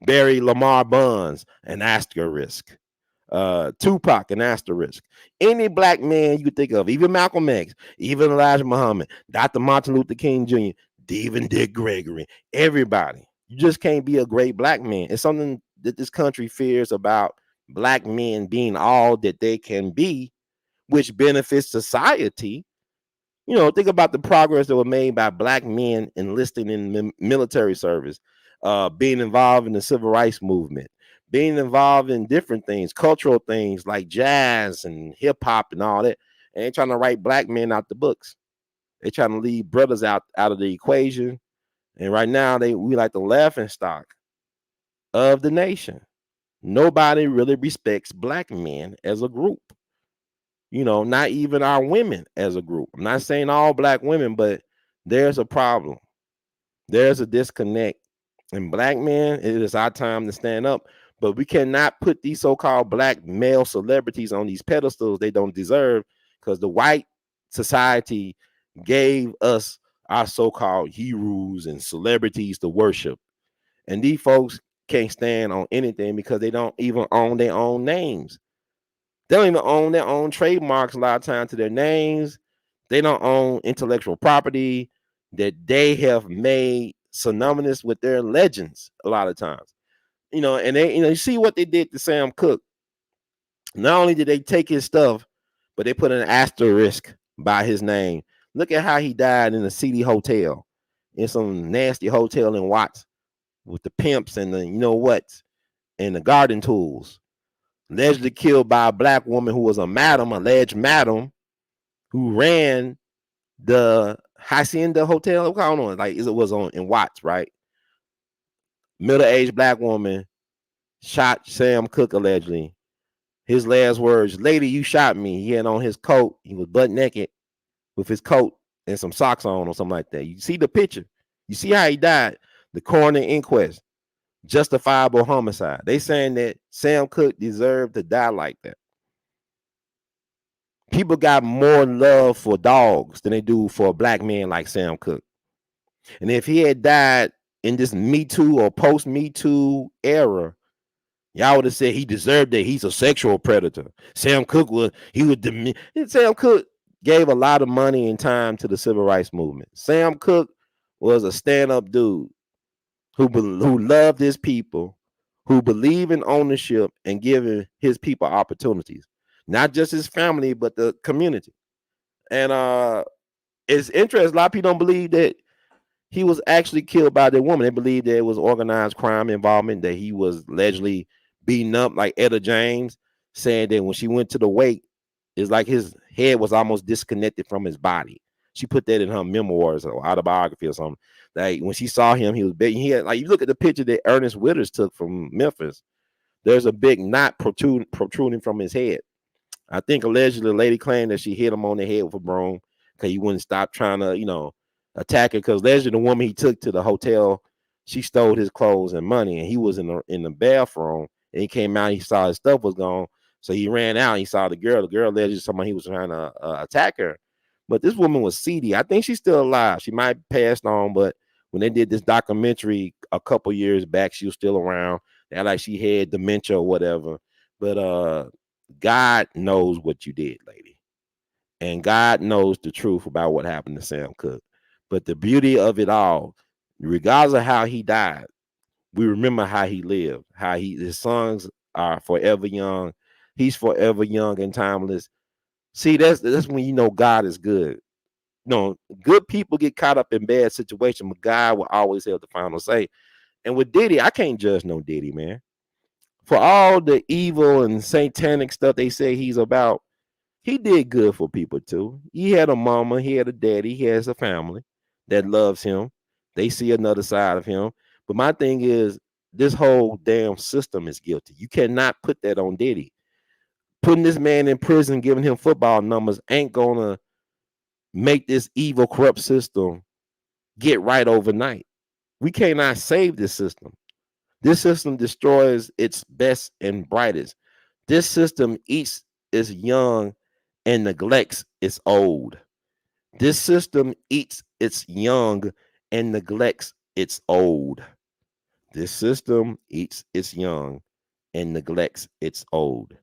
Barry Lamar Bonds, an asterisk. Tupac, an asterisk. Any black man you could think of, even Malcolm X, even Elijah Muhammad, Dr. Martin Luther King Jr., even Dick Gregory, everybody. You just can't be a great black man. It's something that this country fears about black men being all that they can be, which benefits society. You know, think about the progress that was made by black men enlisting in military service, being involved in the civil rights movement, being involved in different things, cultural things like jazz and hip hop and all that. And they're trying to write black men out the books. They're trying to leave brothers out of the equation. And right now, we like the laughing stock of the nation. Nobody really respects black men as a group. You know, not even our women as a group. I'm not saying all black women, but there's a problem. There's a disconnect. And black men, it is our time to stand up. But we cannot put these so-called black male celebrities on these pedestals they don't deserve, because the white society gave us our so-called heroes and celebrities to worship. And these folks can't stand on anything because they don't even own their own names. They don't even own their own trademarks a lot of times to their names. They don't own intellectual property that they have made synonymous with their legends a lot of times. You know, and they, you know, you see what they did to Sam Cooke. Not only did they take his stuff, but they put an asterisk by his name. Look at how he died in a seedy hotel, in some nasty hotel in Watts, with the pimps and the, you know what, and the garden tools. Allegedly killed by a black woman who was alleged madam, who ran the Hacienda Hotel. What's going on? Like, it was on in Watts, right? Middle-aged black woman shot Sam Cooke allegedly. His last words, "Lady, you shot me." He had on his coat. He was butt naked with his coat and some socks on or something like that. You see the picture. You see how he died. The coroner inquest. Justifiable homicide. They saying that Sam Cooke deserved to die like that. People got more love for dogs than they do for a black man like Sam Cooke. And if he had died in this Me Too or post Me Too era, y'all would have said he deserved it. He's a sexual predator. Sam Cooke Sam Cooke gave a lot of money and time to the civil rights movement. Sam Cooke was a stand-up dude who loved his people, who believed in ownership and giving his people opportunities. Not just his family, but the community. And it's interesting. A lot of people don't believe that he was actually killed by the woman. They believe that it was organized crime involvement, that he was allegedly beaten up, like Etta James saying that when she went to the wake, it's like his head was almost disconnected from his body. She put that in her memoirs or autobiography or something. Like when she saw him, he was big. He had, like, you look at the picture that Ernest Withers took from Memphis, there's a big knot protruding from his head. I think allegedly the lady claimed that she hit him on the head with a broom because he wouldn't stop trying to, attack her. Because allegedly the woman he took to the hotel, she stole his clothes and money, and he was in the bathroom. And he came out, he saw his stuff was gone, so he ran out. He saw the girl. The girl allegedly somebody he was trying to attack her. But this woman was seedy. I think she's still alive. She might have passed on, but when they did this documentary a couple years back, she was still around. They like she had dementia or whatever. But God knows what you did, lady. And God knows the truth about what happened to Sam Cooke. But the beauty of it all, regardless of how he died, we remember how he lived, how his songs are forever young. He's forever young and timeless. See, that's when you know God is good. Good people get caught up in bad situations, but God will always have the final say. And with Diddy, I can't judge no Diddy, man. For all the evil and satanic stuff they say he's about, he did good for people too. He had a mama, he had a daddy, he has a family that loves him. They see another side of him. But my thing is, this whole damn system is guilty. You cannot put that on Diddy. Putting this man in prison, giving him football numbers ain't gonna make this evil, corrupt system get right overnight. We cannot save this system. This system destroys its best and brightest. This system eats its young and neglects its old. This system eats its young and neglects its old. This system eats its young and neglects its old.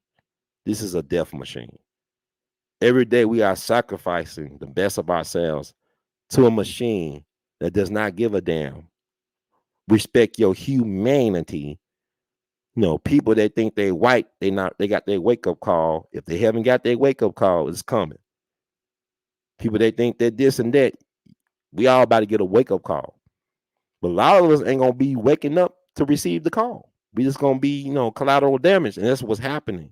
This is a death machine. Every day we are sacrificing the best of ourselves to a machine that does not give a damn. Respect your humanity. People that think they white, they got their wake up call. If they haven't got their wake up call, it's coming. People that think that this and that, we all about to get a wake up call. But a lot of us ain't gonna be waking up to receive the call. We just gonna be, collateral damage, and that's what's happening.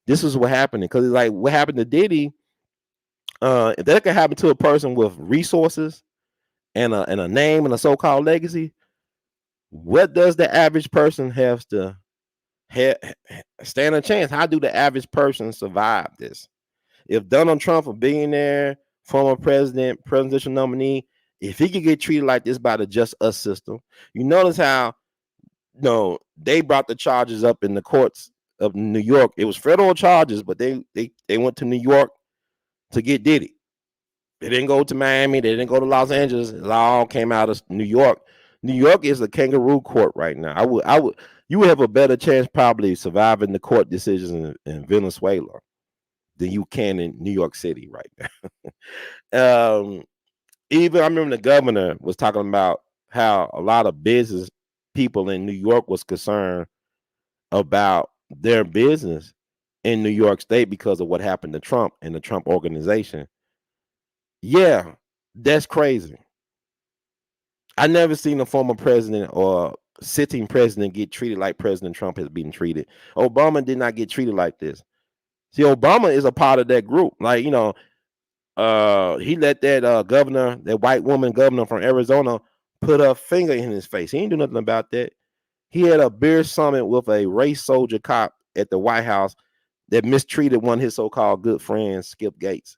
This is what happening because it's like what happened to Diddy. If that could happen to a person with resources and a name and a so-called legacy, what does the average person have to stand a chance? How do the average person survive this? If Donald Trump, a billionaire, former president, presidential nominee, if he could get treated like this by the Just Us system, you notice how they brought the charges up in the courts of New York. It was federal charges, but they went to New York to get Diddy. They didn't go to Miami. They didn't go to Los Angeles. It all came out of New York. New York is a kangaroo court right now. You would have a better chance probably surviving the court decisions in Venezuela than you can in New York City right now. Even I remember the governor was talking about how a lot of business people in New York was concerned about their business in New York State because of what happened to Trump and the Trump organization. Yeah, that's crazy. I never seen a former president or sitting president get treated like President Trump has been treated. Obama did not get treated like this. See, Obama is a part of that group. Like, he let that governor, that white woman governor from Arizona, put her finger in his face. He ain't do nothing about that. He had a beer summit with a race soldier cop at the White House that mistreated one of his so-called good friends, Skip Gates,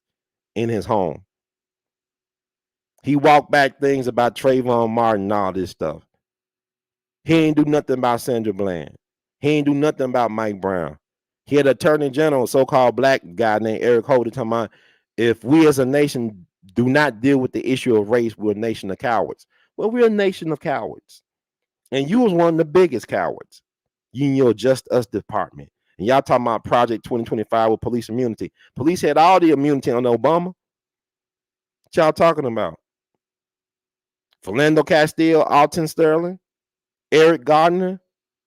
in his home. He walked back things about Trayvon Martin and all this stuff. He ain't do nothing about Sandra Bland. He ain't do nothing about Mike Brown. He had an attorney general, so-called black guy named Eric Holder, talking about if we as a nation do not deal with the issue of race, we're a nation of cowards. Well, we're a nation of cowards. And you was one of the biggest cowards. You and your Just Us department. And y'all talking about Project 2025 with police immunity. Police had all the immunity on Obama. What y'all talking about? Philando Castile, Alton Sterling, Eric Gardner,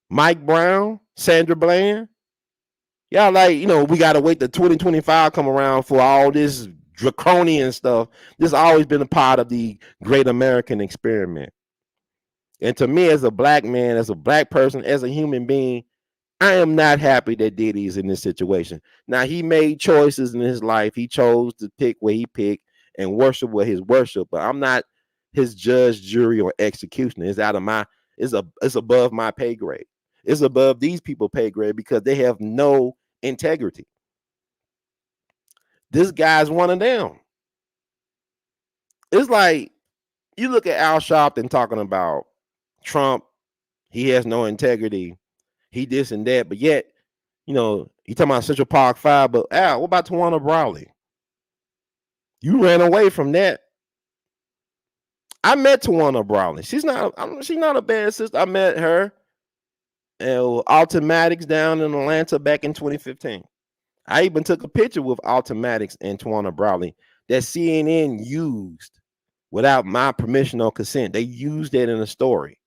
Mike Brown, Sandra Bland. Y'all like, we got to wait till 2025 come around for all this draconian stuff. This has always been a part of the great American experiment. And to me, as a black man, as a black person, as a human being, I am not happy that Diddy is in this situation. Now, he made choices in his life. He chose to pick where he picked and worship what his worship. But I'm not his judge, jury, or executioner. It's above my pay grade. It's above these people pay grade because they have no integrity. This guy's one of them. It's like you look at Al Sharpton talking about Trump. He has no integrity. He this and that, but yet, you talking about Central Park 5, but Al, what about Tawana Brawley? You ran away from that. I met Tawana Brawley. She's not a bad sister. I met her at Automatics down in Atlanta back in 2015. I even took a picture with Automatics and Tawana Brawley that CNN used without my permission or consent. They used that in a story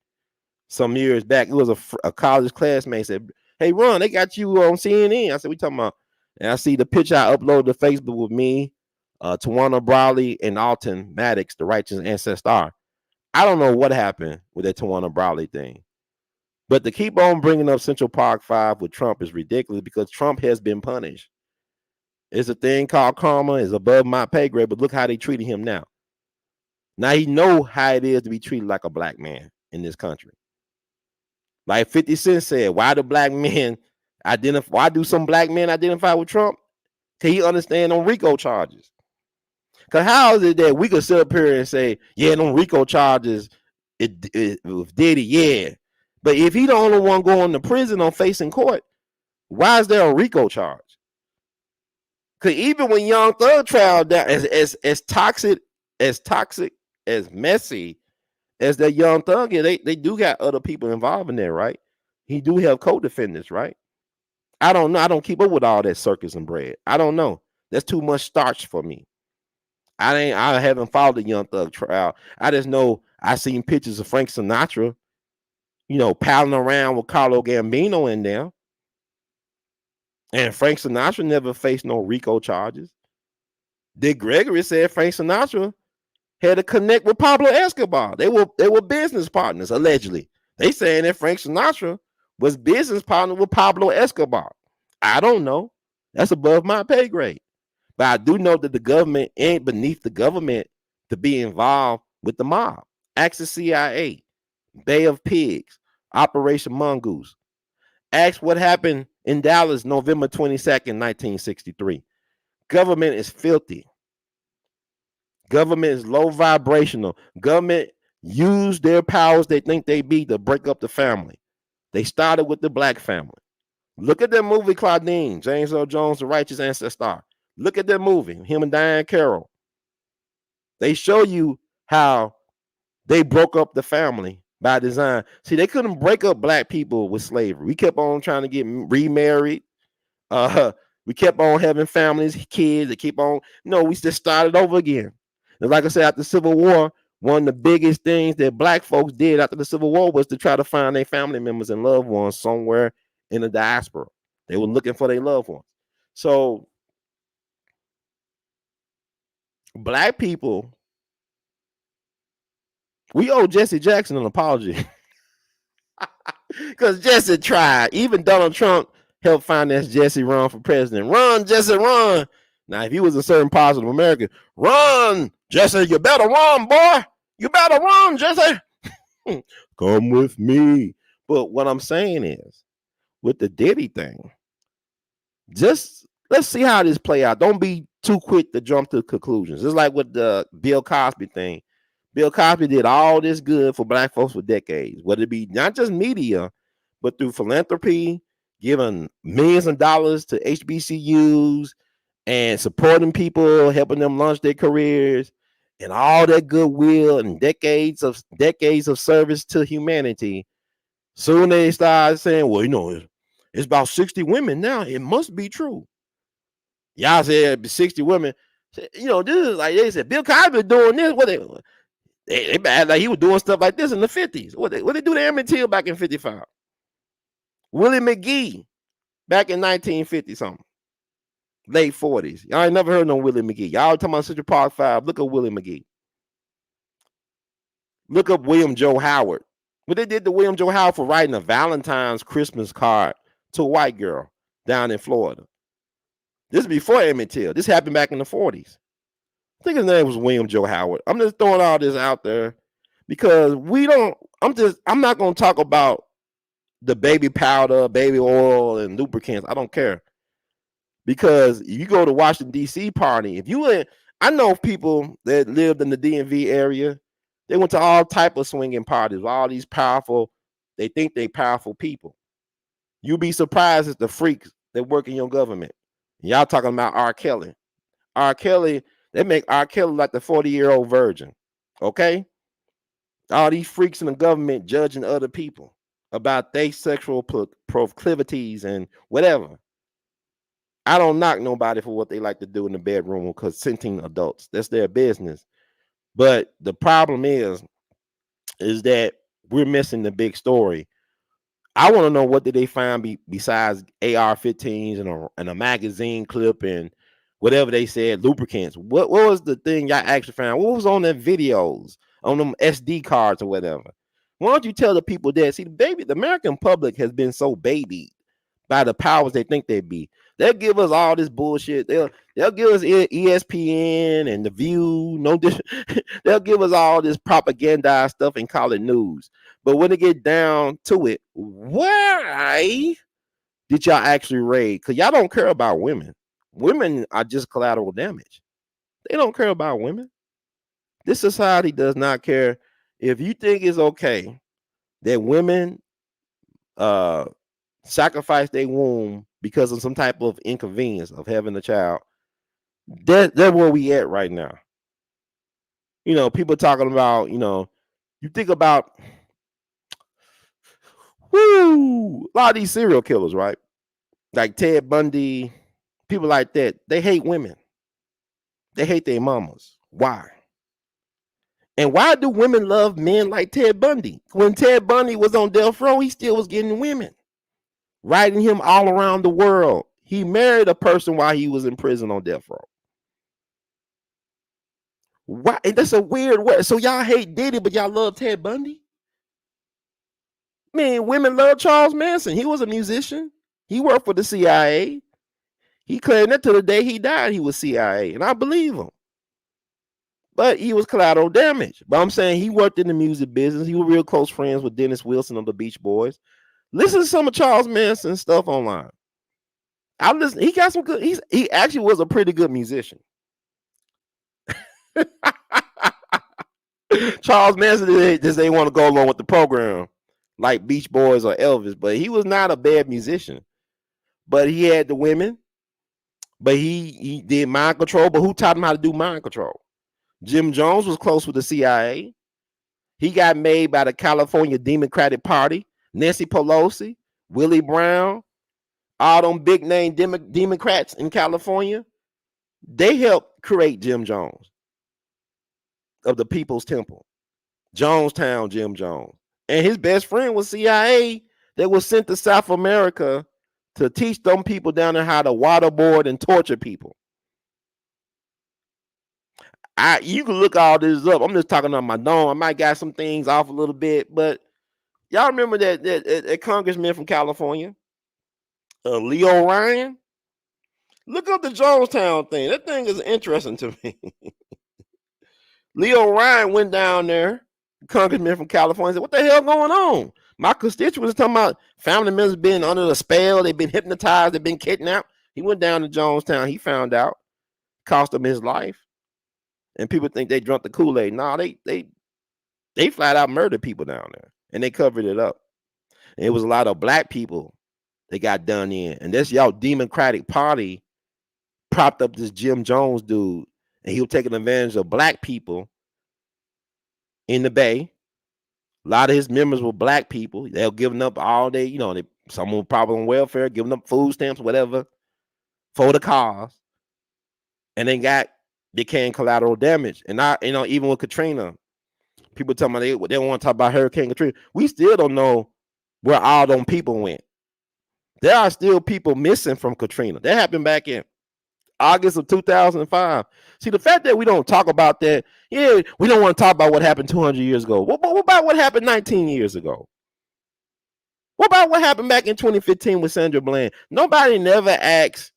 some years back. It was a college classmate said, "Hey, Ron, they got you on CNN." I said, "We talking about?" And I see the picture I uploaded to Facebook with me, Tawana Brawley, and Alton Maddox, the righteous ancestor. I don't know what happened with that Tawana Brawley thing. But to keep on bringing up Central Park 5 with Trump is ridiculous because Trump has been punished. It's a thing called karma. It's above my pay grade, but look how they treated him now. Now he know how it is to be treated like a black man in this country. Like 50 Cent said, why do some black men identify with Trump? Can he understand on RICO charges? Because how is it that we could sit up here and say, yeah, on RICO charges, with Diddy, yeah. But if he the only one going to prison on facing court, why is there a RICO charge? Because even when Young Thug trial down, as toxic, as messy as that Young Thug is, they do got other people involved in there, right? He do have co-defendants, right? I don't know. I don't keep up with all that circus and bread. I don't know. That's too much starch for me. I haven't followed the Young Thug trial. I just know I seen pictures of Frank Sinatra, palling around with Carlo Gambino in there. And Frank Sinatra never faced no RICO charges. Dick Gregory said Frank Sinatra had to connect with Pablo Escobar. They were business partners, allegedly. They saying that Frank Sinatra was business partner with Pablo Escobar. I don't know. That's above my pay grade. But I do know that the government ain't beneath the government to be involved with the mob. Ask the CIA, Bay of Pigs, Operation Mongoose. Ask what happened in Dallas, November 22nd, 1963. Government is filthy. Government is low vibrational. Government use their powers they think they be to break up the family. They started with the black family. Look at that movie, Claudine, James Earl Jones, The Righteous Ancestor. Look at that movie, him and Diane Carroll. They show you how they broke up the family by design. See, they couldn't break up black people with slavery. We kept on trying to get remarried. We kept on having families, kids. They keep on. We just started over again. And like I said, after the Civil War, one of the biggest things that black folks did after the Civil War was to try to find their family members and loved ones somewhere in the diaspora. They were looking for their loved ones. So black people, we owe Jesse Jackson an apology. Because Jesse tried. Even Donald Trump helped finance Jesse run for president. Run, Jesse, run. Now, if he was a certain positive American, run, Jesse, you better run, boy. You better run, Jesse. Come with me. But what I'm saying is, with the Diddy thing, just let's see how this play out. Don't be too quick to jump to conclusions. It's like with the Bill Cosby thing. Bill Cosby did all this good for black folks for decades, whether it be not just media, but through philanthropy, giving millions of dollars to HBCUs and supporting people, helping them launch their careers, and all that goodwill and decades of service to humanity. Soon they start saying, well, it's about 60 women now. It must be true. Y'all said 60 women. This is like they said, Bill Cosby doing this. What they bad like he was doing stuff like this in the 50s. What they do to Emmett Till back in 55? Willie McGee back in 1950 something. late 40s. Y'all ain't never heard no Willie McGee. Y'all talking about Central Park 5. Look up Willie McGee. Look up William Joe Howard. What they did to William Joe Howard for writing a Valentine's Christmas card to a white girl down in Florida. This is before Emmett Till. This happened back in the 40s. I think his name was William Joe Howard. I'm just throwing all this out there because I'm not going to talk about the baby powder, baby oil, and lubricants. I don't care. Because you go to Washington, D.C. party, I know people that lived in the DMV area, they went to all type of swinging parties, all these powerful, they think they powerful people. You'd be surprised at the freaks that work in your government. Y'all talking about R. Kelly. R. Kelly, they make R. Kelly like the 40-year-old virgin. Okay? All these freaks in the government judging other people about their sexual proclivities and whatever. I don't knock nobody for what they like to do in the bedroom with consenting adults. That's their business. But the problem is that we're missing the big story. I want to know, what did they find besides AR-15s and a magazine clip and whatever they said, lubricants? What was the thing y'all actually found? What was on the videos, on them SD cards or whatever? Why don't you tell the people that? See, the American public has been so babied by the powers they think they be. They'll give us all this bullshit. They'll give us ESPN and The View. They'll give us all this propaganda stuff and call it news. But when it get down to it, why did y'all actually raid? Because y'all don't care about women. Women are just collateral damage. They don't care about women. This society does not care. If you think it's okay that women sacrifice their womb because of some type of inconvenience of having a child, that's where we at right now. People talking about, you think about a lot of these serial killers, right? Like Ted Bundy, people like that, they hate women. They hate their mamas. Why? And why do women love men like Ted Bundy? When Ted Bundy was on death row, he still was getting women, riding him all around the world. He married a person while he was in prison on death row. Why? And that's a weird way. So y'all hate Diddy, but y'all love Ted Bundy? Man, women love Charles Manson. He was a musician. He worked for the CIA. He claimed that to the day he died, he was CIA, and I believe him. But he was collateral damage. But I'm saying he worked in the music business. He was real close friends with Dennis Wilson of the Beach Boys. Listen to some of Charles Manson's stuff online. I listen. He got some good. He actually was a pretty good musician. Charles Manson just ain't want to go along with the program like Beach Boys or Elvis, but he was not a bad musician. But he had the women. But he did mind control. But who taught him how to do mind control? Jim Jones was close with the CIA. He got made by the California Democratic Party, Nancy Pelosi, Willie Brown, all them big name Democrats in California. They helped create Jim Jones of the People's Temple, Jonestown Jim Jones. And his best friend was CIA that was sent to South America to teach them people down there how to waterboard and torture people. You can look all this up. I'm just talking on my dome. I might got some things off a little bit, but y'all remember that congressman from California, Leo Ryan? Look up the Jonestown thing. That thing is interesting to me. Leo Ryan went down there, congressman from California, said, "What the hell going on? My constituents talking about family members been under a spell. They've been hypnotized. They've been kidnapped." He went down to Jonestown. He found out, cost him his life. And people think they drunk the Kool-Aid. No, they flat out murdered people down there, and they covered it up. And it was a lot of black people that got done in, and that's y'all Democratic Party propped up this Jim Jones dude, and he was taking advantage of black people in the Bay. A lot of his members were black people. They were giving up all day, some were probably on welfare, giving up food stamps, whatever, for the cause, and they became collateral damage. And even with Katrina, people talking about they don't want to talk about Hurricane Katrina. We still don't know where all them people went. There are still people missing from Katrina. That happened back in August of 2005. See, the fact that we don't talk about that, yeah, we don't want to talk about what happened 200 years ago. What about what happened 19 years ago? What about what happened back in 2015 with Sandra Bland? Nobody never asks,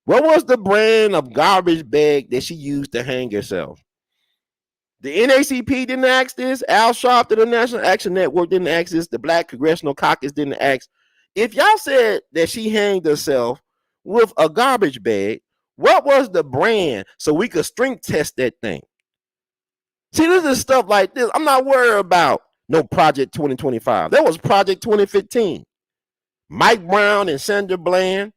what was the brand of garbage bag that she used to hang herself? The NACP didn't ask this. Al Sharpton, the National Action Network, didn't ask this. The Black Congressional Caucus didn't ask. If y'all said that she hanged herself with a garbage bag, what was the brand so we could strength test that thing? See, this is stuff like this. I'm not worried about no Project 2025. That was Project 2015. Mike Brown and Sandra Bland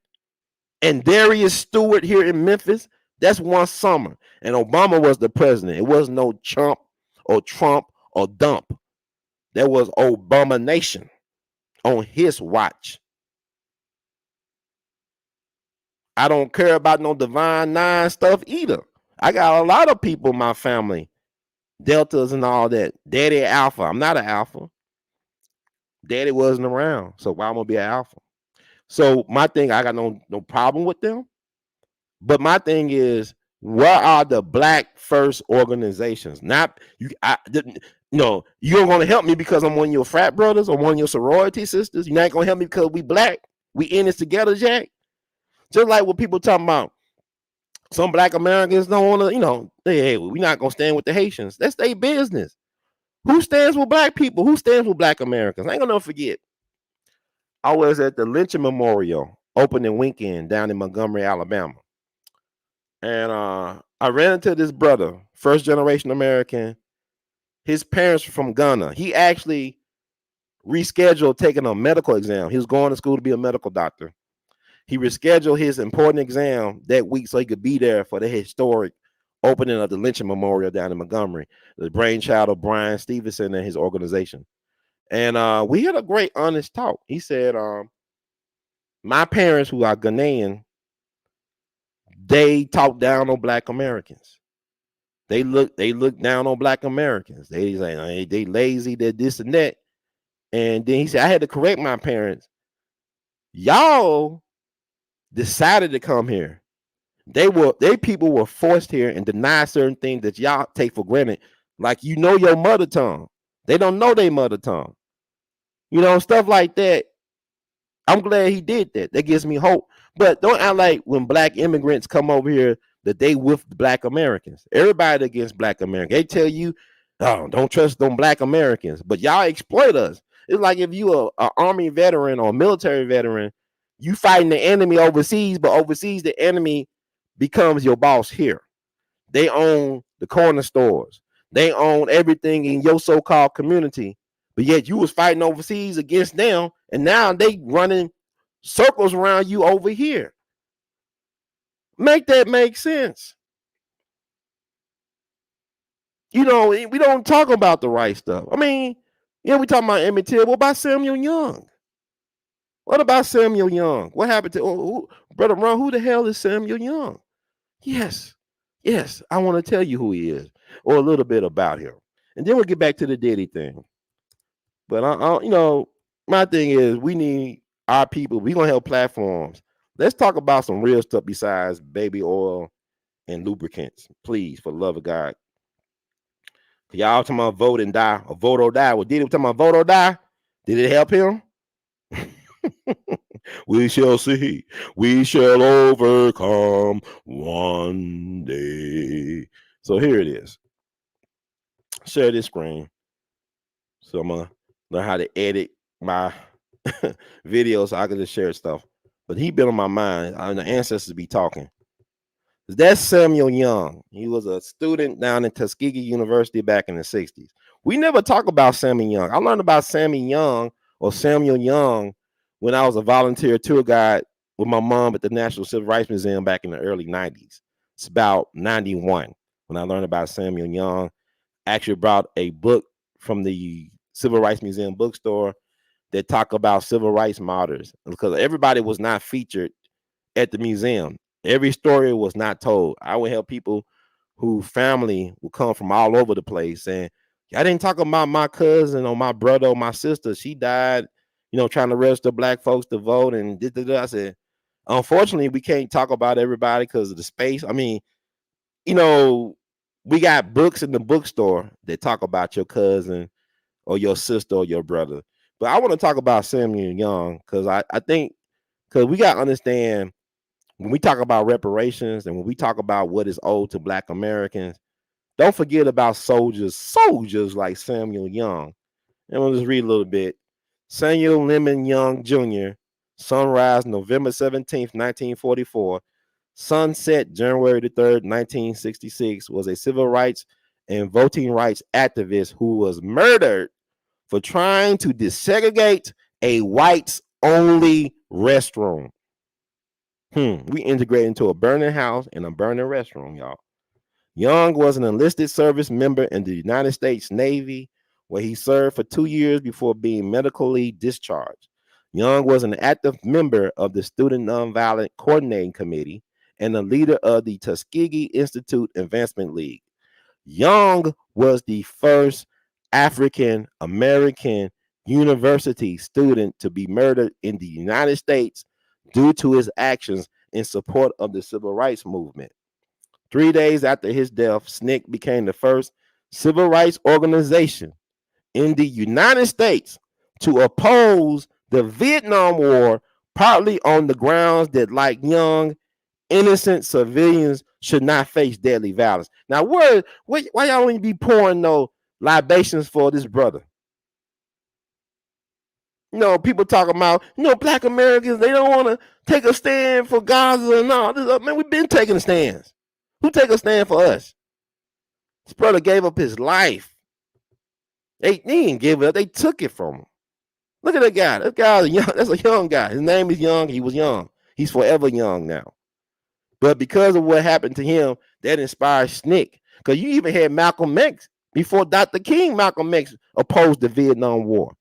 and Darius Stewart here in Memphis. That's one summer. And Obama was the president. It wasn't no chump or Trump or dump. There was Obama Nation on his watch. I don't care about no Divine Nine stuff either. I got a lot of people in my family, Deltas and all that. Daddy Alpha. I'm not an Alpha. Daddy wasn't around. So why am I gonna be an Alpha? So my thing, I got no problem with them. But my thing is, what are the Black first organizations? Not you. You're going to help me because I'm one of your frat brothers or one of your sorority sisters. You're not going to help me because we Black. We in this together, Jack. Just like what people talking about. Some Black Americans don't want to, hey, we're not going to stand with the Haitians. That's their business. Who stands with Black people? Who stands with Black Americans? I ain't going to forget. I was at the Lynching Memorial opening weekend down in Montgomery, Alabama. And I ran into this brother, first generation American. His parents were from Ghana. He actually rescheduled taking a medical exam. He was going to school to be a medical doctor. He rescheduled his important exam that week so he could be there for the historic opening of the Lynching Memorial down in Montgomery, the brainchild of Brian Stevenson and his organization. And we had a great, honest talk. He said, my parents, who are Ghanaian, they talk down on Black Americans. They look down on Black Americans. They say they lazy, they're this and that. And then he said, I had to correct my parents. Y'all decided to come here. They people were forced here and denied certain things that y'all take for granted. Like your mother tongue. They don't know their mother tongue. Stuff like that. I'm glad he did that. That gives me hope. But don't act like when Black immigrants come over here that they with Black Americans. Everybody against Black Americans. They tell you, oh, don't trust them Black Americans. But y'all exploit us. It's like if you are an Army veteran or a military veteran, you fighting the enemy overseas, but overseas the enemy becomes your boss here. They own the corner stores. They own everything in your so-called community. But yet you was fighting overseas against them, and now they running circles around you over here. Make that make sense. We don't talk about the right stuff. I mean, we talking about Emmett Till. What about Samuel Young? What about Samuel Young? What happened to Brother Ron? Who the hell is Samuel Young? Yes, I want to tell you who he is, or a little bit about him, and then we'll get back to the Diddy thing. But my thing is, we need our people. We're gonna have platforms. Let's talk about some real stuff besides baby oil and lubricants, please, for the love of God. Y'all talking about vote and die, or vote or die. Well, Diddy talking about vote or die. Did it help him? We shall see. We shall overcome one day. So here it is. Share this screen. So I'm gonna learn how to edit my videos so I can just share stuff. But he been on my mind. The ancestors be talking. That's Samuel Young. He was a student down in Tuskegee University back in the 60s. We never talk about Samuel Young. I learned about Samuel Young when I was a volunteer tour guide with my mom at the National Civil Rights Museum back in the early 90s. It's about 91 when I learned about Samuel Young. Actually brought a book from the Civil Rights Museum bookstore that talk about civil rights martyrs, because everybody was not featured at the museum. Every story was not told. I would help people whose family would come from all over the place saying, I didn't talk about my cousin or my brother or my sister. She died, trying to register Black folks to vote. And I said, Unfortunately, we can't talk about everybody because of the space. I mean, you know, we got books in the bookstore that talk about your cousin or your sister or your brother. But I want to talk about Samuel Young because I think because we got to understand when we talk about reparations and when we talk about what is owed to Black Americans, don't forget about soldiers like Samuel Young. And we'll just read a little bit. Samuel Lemon Young Jr., sunrise November 17th, 1944, sunset January the 3rd, 1966, was a civil rights and voting rights activist who was murdered for trying to desegregate a whites only restroom. We integrated into a burning house and a burning restroom, y'all. Young was an enlisted service member in the United States Navy, where he served for 2 years before being medically discharged. Young was an active member of the Student Nonviolent Coordinating Committee and the leader of the Tuskegee Institute Advancement League. Young was the first African American university student to be murdered in the United States due to his actions in support of the civil rights movement. 3 days after his death, SNCC became the first civil rights organization in the United States to oppose the Vietnam War, partly on the grounds that, like Young, innocent civilians should not face deadly violence. Now, why y'all only be pouring no libations for this brother? People talking about, Black Americans, they don't want to take a stand for Gaza and all this. Man, we've been taking stands. Who take a stand for us? This brother gave up his life. They didn't give it up. They took it from him. Look at that guy. That guy's young. That's a young guy. His name is Young. He was young. He's forever young now. But because of what happened to him, that inspired SNCC. Because you even had Malcolm X before Dr. King. Malcolm X opposed the Vietnam War.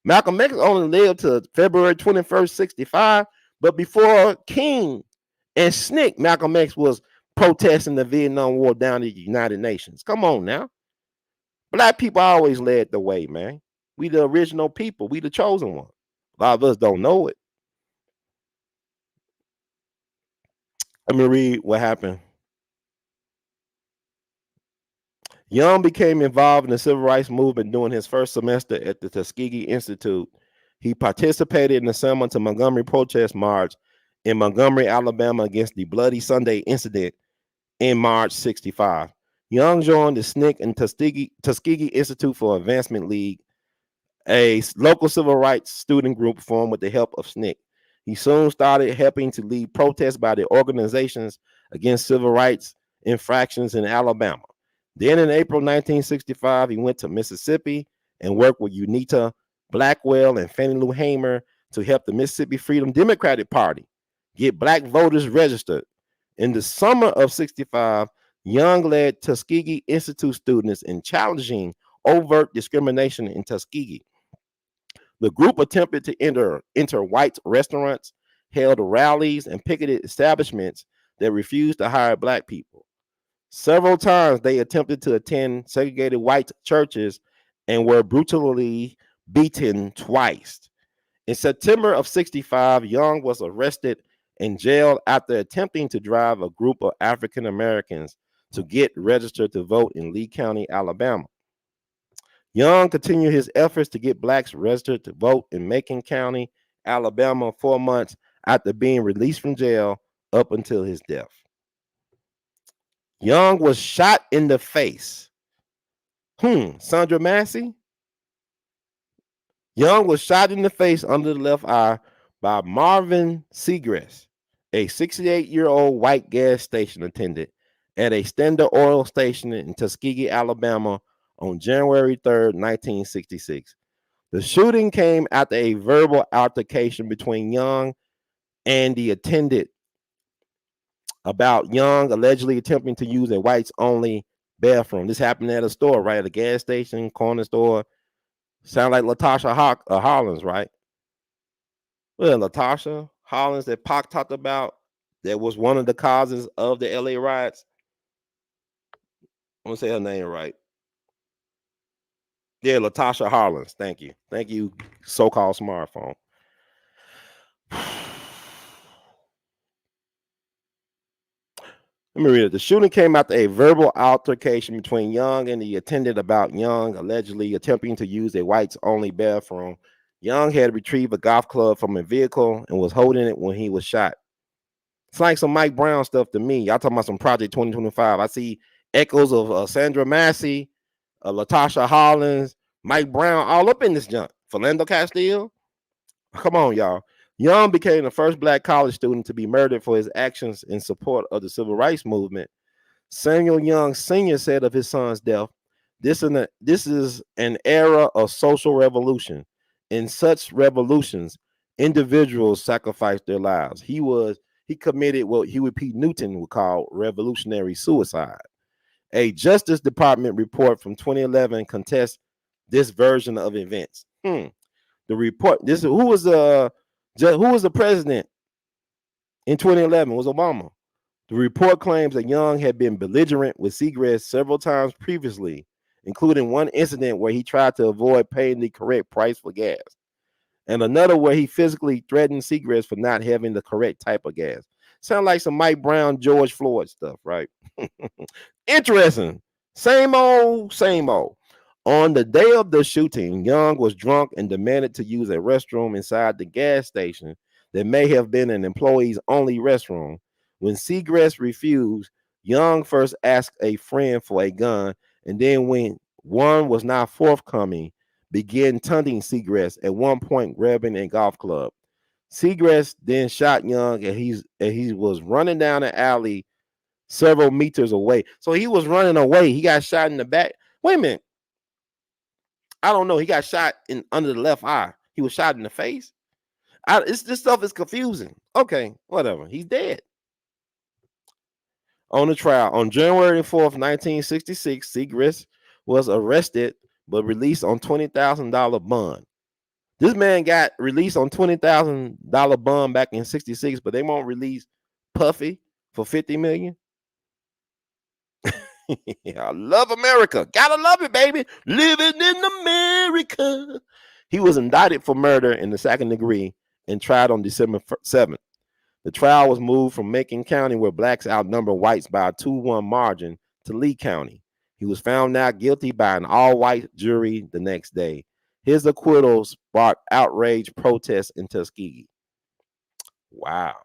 Malcolm X only lived to February 21st, 65. But before King and SNCC, Malcolm X was protesting the Vietnam War down at the United Nations. Come on now. Black people always led the way, man. We the original people. We the chosen one. A lot of us don't know it. Let me read what happened. Young became involved in the civil rights movement during his first semester at the Tuskegee Institute. He participated in the Selma to Montgomery protest march in Montgomery, Alabama against the Bloody Sunday incident in March 65. Young joined the SNCC and Tuskegee Institute for Advancement League, a local civil rights student group formed with the help of SNCC. He soon started helping to lead protests by the organizations against civil rights infractions in Alabama. Then in April 1965, he went to Mississippi and worked with Unita Blackwell and Fannie Lou Hamer to help the Mississippi Freedom Democratic Party get black voters registered. In the summer of 65, Young led Tuskegee Institute students in challenging overt discrimination in Tuskegee. The group attempted to enter white restaurants, held rallies, and picketed establishments that refused to hire black people. Several times they attempted to attend segregated white churches and were brutally beaten twice. In September of 65, Young was arrested and jailed after attempting to drive a group of African Americans to get registered to vote in Lee County, Alabama. Young continued his efforts to get blacks registered to vote in Macon County, Alabama, 4 months after being released from jail up until his death. Young was shot in the face. Sandra Massey? Young was shot in the face under the left eye by Marvin Segrest, a 68-year-old white gas station attendant at a Standard Oil station in Tuskegee, Alabama on January 3rd, 1966. The shooting came after a verbal altercation between Young and the attendant about Young allegedly attempting to use a whites-only bathroom. This happened at a store, right? At a gas station, corner store. Sound like Latasha Hollins, right? Well, Latasha Hollins that Pac talked about, that was one of the causes of the LA riots. I'm going to say her name right. Yeah, Latasha Hollins. Thank you. Thank you, so-called smartphone. Let me read it. The shooting came after a verbal altercation between Young and the attendant about Young allegedly attempting to use a whites-only bathroom. Young had retrieved a golf club from a vehicle and was holding it when he was shot. It's like some Mike Brown stuff to me. Y'all talking about some Project 2025. I see echoes of Sandra Massey, Latasha Hollins, Mike Brown, all up in this junk. Philando Castile. Come on, y'all. Young became the first black college student to be murdered for his actions in support of the civil rights movement. Samuel Young Sr. said of his son's death, this is an era of social revolution. In such revolutions, individuals sacrifice their lives. He committed what Huey P. Newton would call revolutionary suicide. A Justice Department report from 2011 contests this version of events. The report. Who was the president in 2011? Was Obama. The report claims that Young had been belligerent with Segrest several times previously, including one incident where he tried to avoid paying the correct price for gas, and another where he physically threatened Segrest for not having the correct type of gas. Sound like some Mike Brown, George Floyd stuff, right? Interesting. Same old, same old. On the day of the shooting, Young was drunk and demanded to use a restroom inside the gas station that may have been an employee's only restroom. When Segrest refused, Young first asked a friend for a gun, and then when one was not forthcoming, began taunting Segrest, at one point grabbing a golf club. Segrest then shot Young, and he was running down an alley several meters away. So he was running away. He got shot in the back. Wait a minute. I don't know. He got shot in under the left eye. He was shot in the face. This stuff is confusing. Okay, whatever. He's dead. On the trial, on January 4th, 1966, Segrest was arrested but released on $20,000 bond. This man got released on $20,000 bond back in 66, but they won't release Puffy for $50 million. I love America. Gotta love it, baby. Living in America. He was indicted for murder in the second degree and tried on December 7th. The trial was moved from Macon County, where blacks outnumber whites by a 2-1 margin, to Lee County. He was found not guilty by an all-white jury the next day. His acquittal sparked outrage protests in Tuskegee. Wow.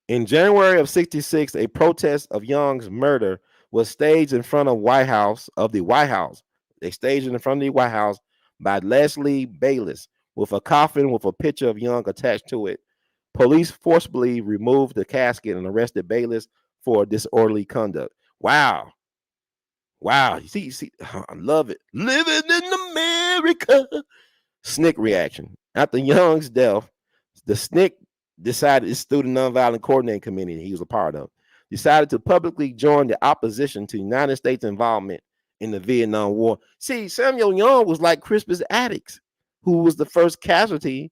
In January of 66, a protest of Young's murder was staged in front of the White House. They staged it in front of the White House by Leslie Bayless with a coffin with a picture of Young attached to it. Police forcibly removed the casket and arrested Bayless for disorderly conduct. Wow. You see, I love it. Living in America. SNCC reaction. After Young's death, the SNCC decided, his Student Nonviolent Coordinating Committee he was a part of, decided to publicly join the opposition to the United States involvement in the Vietnam War. See, Samuel Young was like Crispus Attucks, who was the first casualty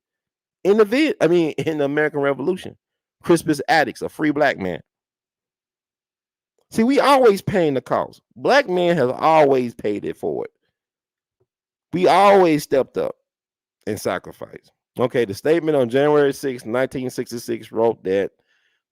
in the American Revolution. Crispus Attucks, a free black man. See, we always paying the cost. Black men have always paid it forward. We always stepped up and sacrificed. Okay, the statement on January 6, 1966 wrote that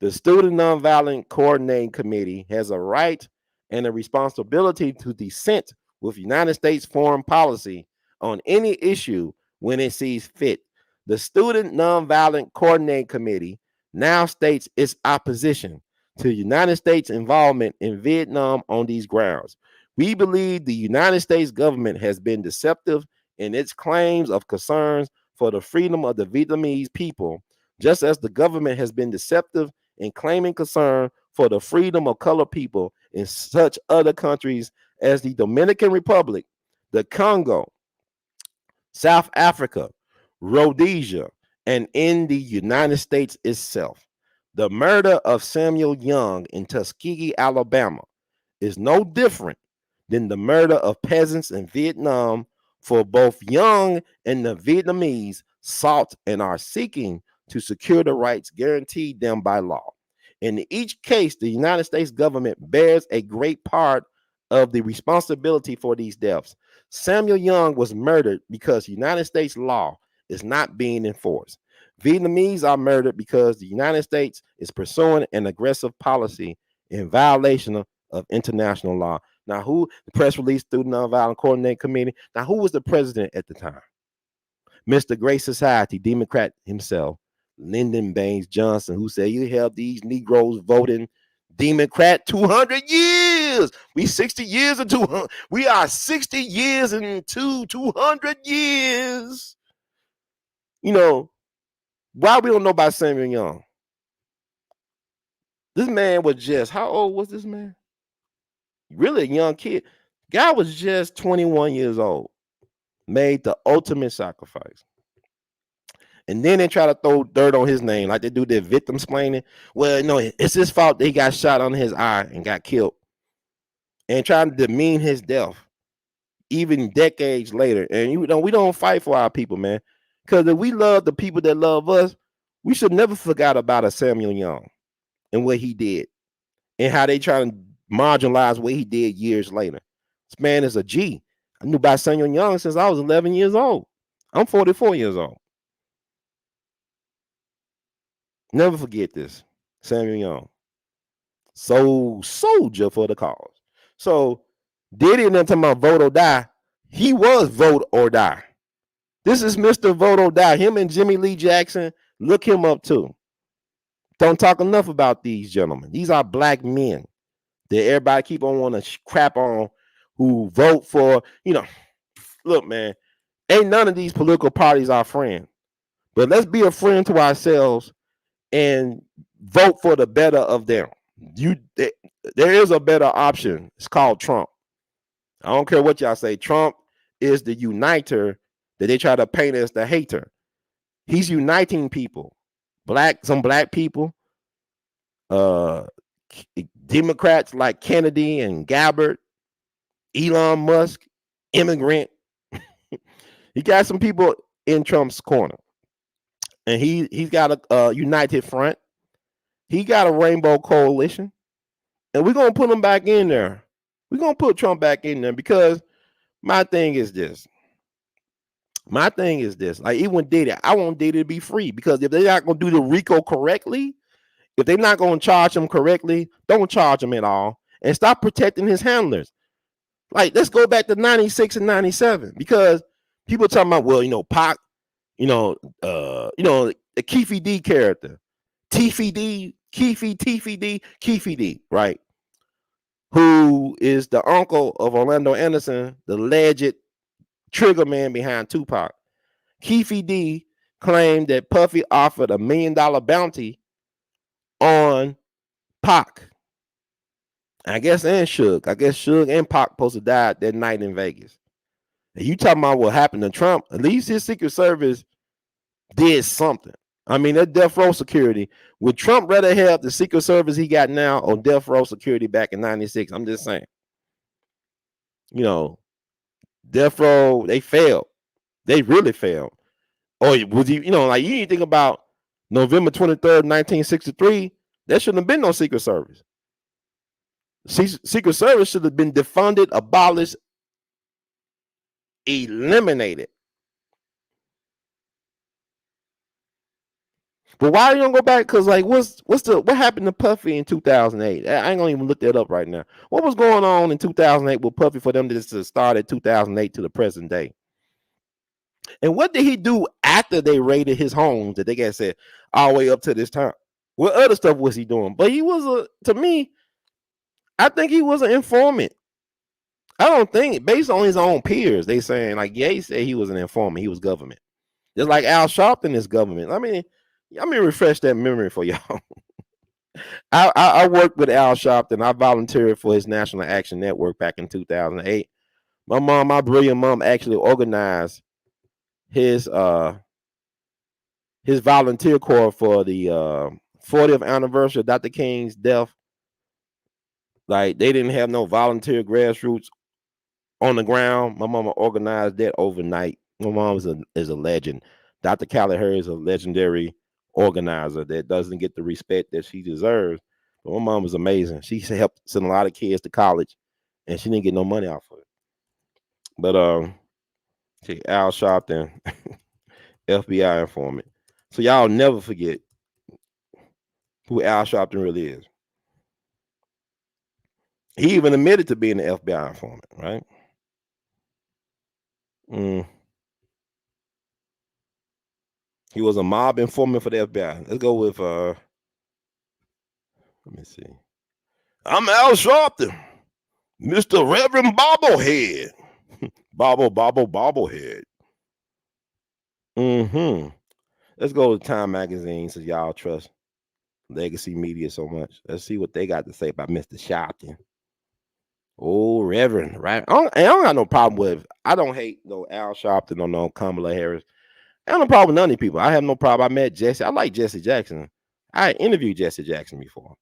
the Student Nonviolent Coordinating Committee has a right and a responsibility to dissent with United States foreign policy on any issue when it sees fit. The Student Nonviolent Coordinating Committee now states its opposition to the United States involvement in Vietnam on these grounds. We believe the United States government has been deceptive in its claims of concerns for the freedom of the Vietnamese people, just as the government has been deceptive in claiming concern for the freedom of colored people in such other countries as the Dominican Republic, the Congo, South Africa, Rhodesia, and in the United States itself. The murder of Samuel Young in Tuskegee, Alabama, is no different than the murder of peasants in Vietnam, for both Young and the Vietnamese sought and are seeking to secure the rights guaranteed them by law. In each case, the United States government bears a great part of the responsibility for these deaths. Samuel Young was murdered because United States law is not being enforced. Vietnamese are murdered because the United States is pursuing an aggressive policy in violation of international law. Now, who the press release through the Nonviolent Coordinating Committee? Now, who was the president at the time? Mr. Great Society, Democrat himself, Lyndon Baines Johnson, who said you have these Negroes voting Democrat 200 years. We 60 years into 200. We are 60 years into 200 years. You know, why we don't know about Samuel Young? This man was just, how old was this man? Really a young kid. Guy was just 21 years old. Made the ultimate sacrifice. And then they try to throw dirt on his name, like they do their victim splaining. Well, no, it's his fault that he got shot on his eye and got killed. And trying to demean his death, even decades later. And you know, we don't fight for our people, man. Because if we love the people that love us, we should never forget about a Samuel Young and what he did. And how they try to marginalize what he did years later. This man is a G. I knew about Samuel Young since I was 11 years old. I'm 44 years old. Never forget this. Samuel Young. Soldier for the cause. So Diddy and them talking about vote or die. He was vote or die. This is Mr. Vote or Die. Him and Jimmy Lee Jackson, look him up too. Don't talk enough about these gentlemen. These are black men that everybody keep on want to crap on, who vote for, you know, look, man, ain't none of these political parties our friend. But let's be a friend to ourselves and vote for the better of them. There is a better option. It's called Trump. I don't care what y'all say. Trump is the uniter that they try to paint as the hater. He's uniting people, some black people, Democrats like Kennedy and Gabbard, Elon Musk, immigrant. He got some people in Trump's corner, and he's got a united front. He got a rainbow coalition, and we're gonna put him back in there. We're gonna put Trump back in there because my thing is this. Like even Diddy, I want Diddy to be free, because if they're not gonna do the RICO correctly, if they're not gonna charge him correctly, don't charge him at all, and stop protecting his handlers. Like, let's go back to 96 and 97, because people talking about, well, you know, Pac, the Keefe D character, Keefe D, right? Who is the uncle of Orlando Anderson, the alleged trigger man behind Tupac. Keefe D claimed that Puffy offered $1 million bounty on Pac. I guess and Suge. I guess Suge and Pac supposed to die that night in Vegas. And you talking about what happened to Trump? At least his Secret Service did something. I mean, that death row security. Would Trump rather have the Secret Service he got now or death row security back in 96? I'm just saying. You know, death row, they failed. They really failed. Or was he, like, you need to think about November 23rd, 1963. There shouldn't have been no Secret Service. Secret Service should have been defunded, abolished, eliminated. But why you don't go back? Because, like, what happened to Puffy in 2008? I ain't gonna even look that up right now. What was going on in 2008 with Puffy for them to start at 2008 to the present day? And what did he do after they raided his homes that they got said all the way up to this time? What other stuff was he doing? But he was to me, I think he was an informant. I don't think, based on his own peers, they saying, like, yeah, he said he was an informant. He was government. Just like Al Sharpton is government. Let me refresh that memory for y'all. I worked with Al Sharpton. I volunteered for his National Action Network back in 2008. My brilliant mom, actually organized his volunteer corps for the 40th anniversary of Dr. King's death. Like, they didn't have no volunteer grassroots on the ground. My mama organized that overnight. My mom is a legend. Dr. Callagher is a legendary organizer that doesn't get the respect that she deserves. But my mom was amazing. She helped send a lot of kids to college, and she didn't get no money off of it. But Al Sharpton, FBI informant. So y'all never forget who Al Sharpton really is. He even admitted to being an FBI informant, right? Mm. He was a mob informant for the FBI. Let's go with let me see. I'm Al Sharpton, Mr. Reverend Bobblehead. Bobblehead. Mm-hmm. Let's go to Time Magazine since y'all trust legacy media so much. Let's see what they got to say about Mr. Sharpton. Oh, Reverend, right? I don't got no problem with. I don't hate no Al Sharpton or no Kamala Harris. I have no problem with none of these people. I have no problem. I met Jesse. I like Jesse Jackson. I interviewed Jesse Jackson before.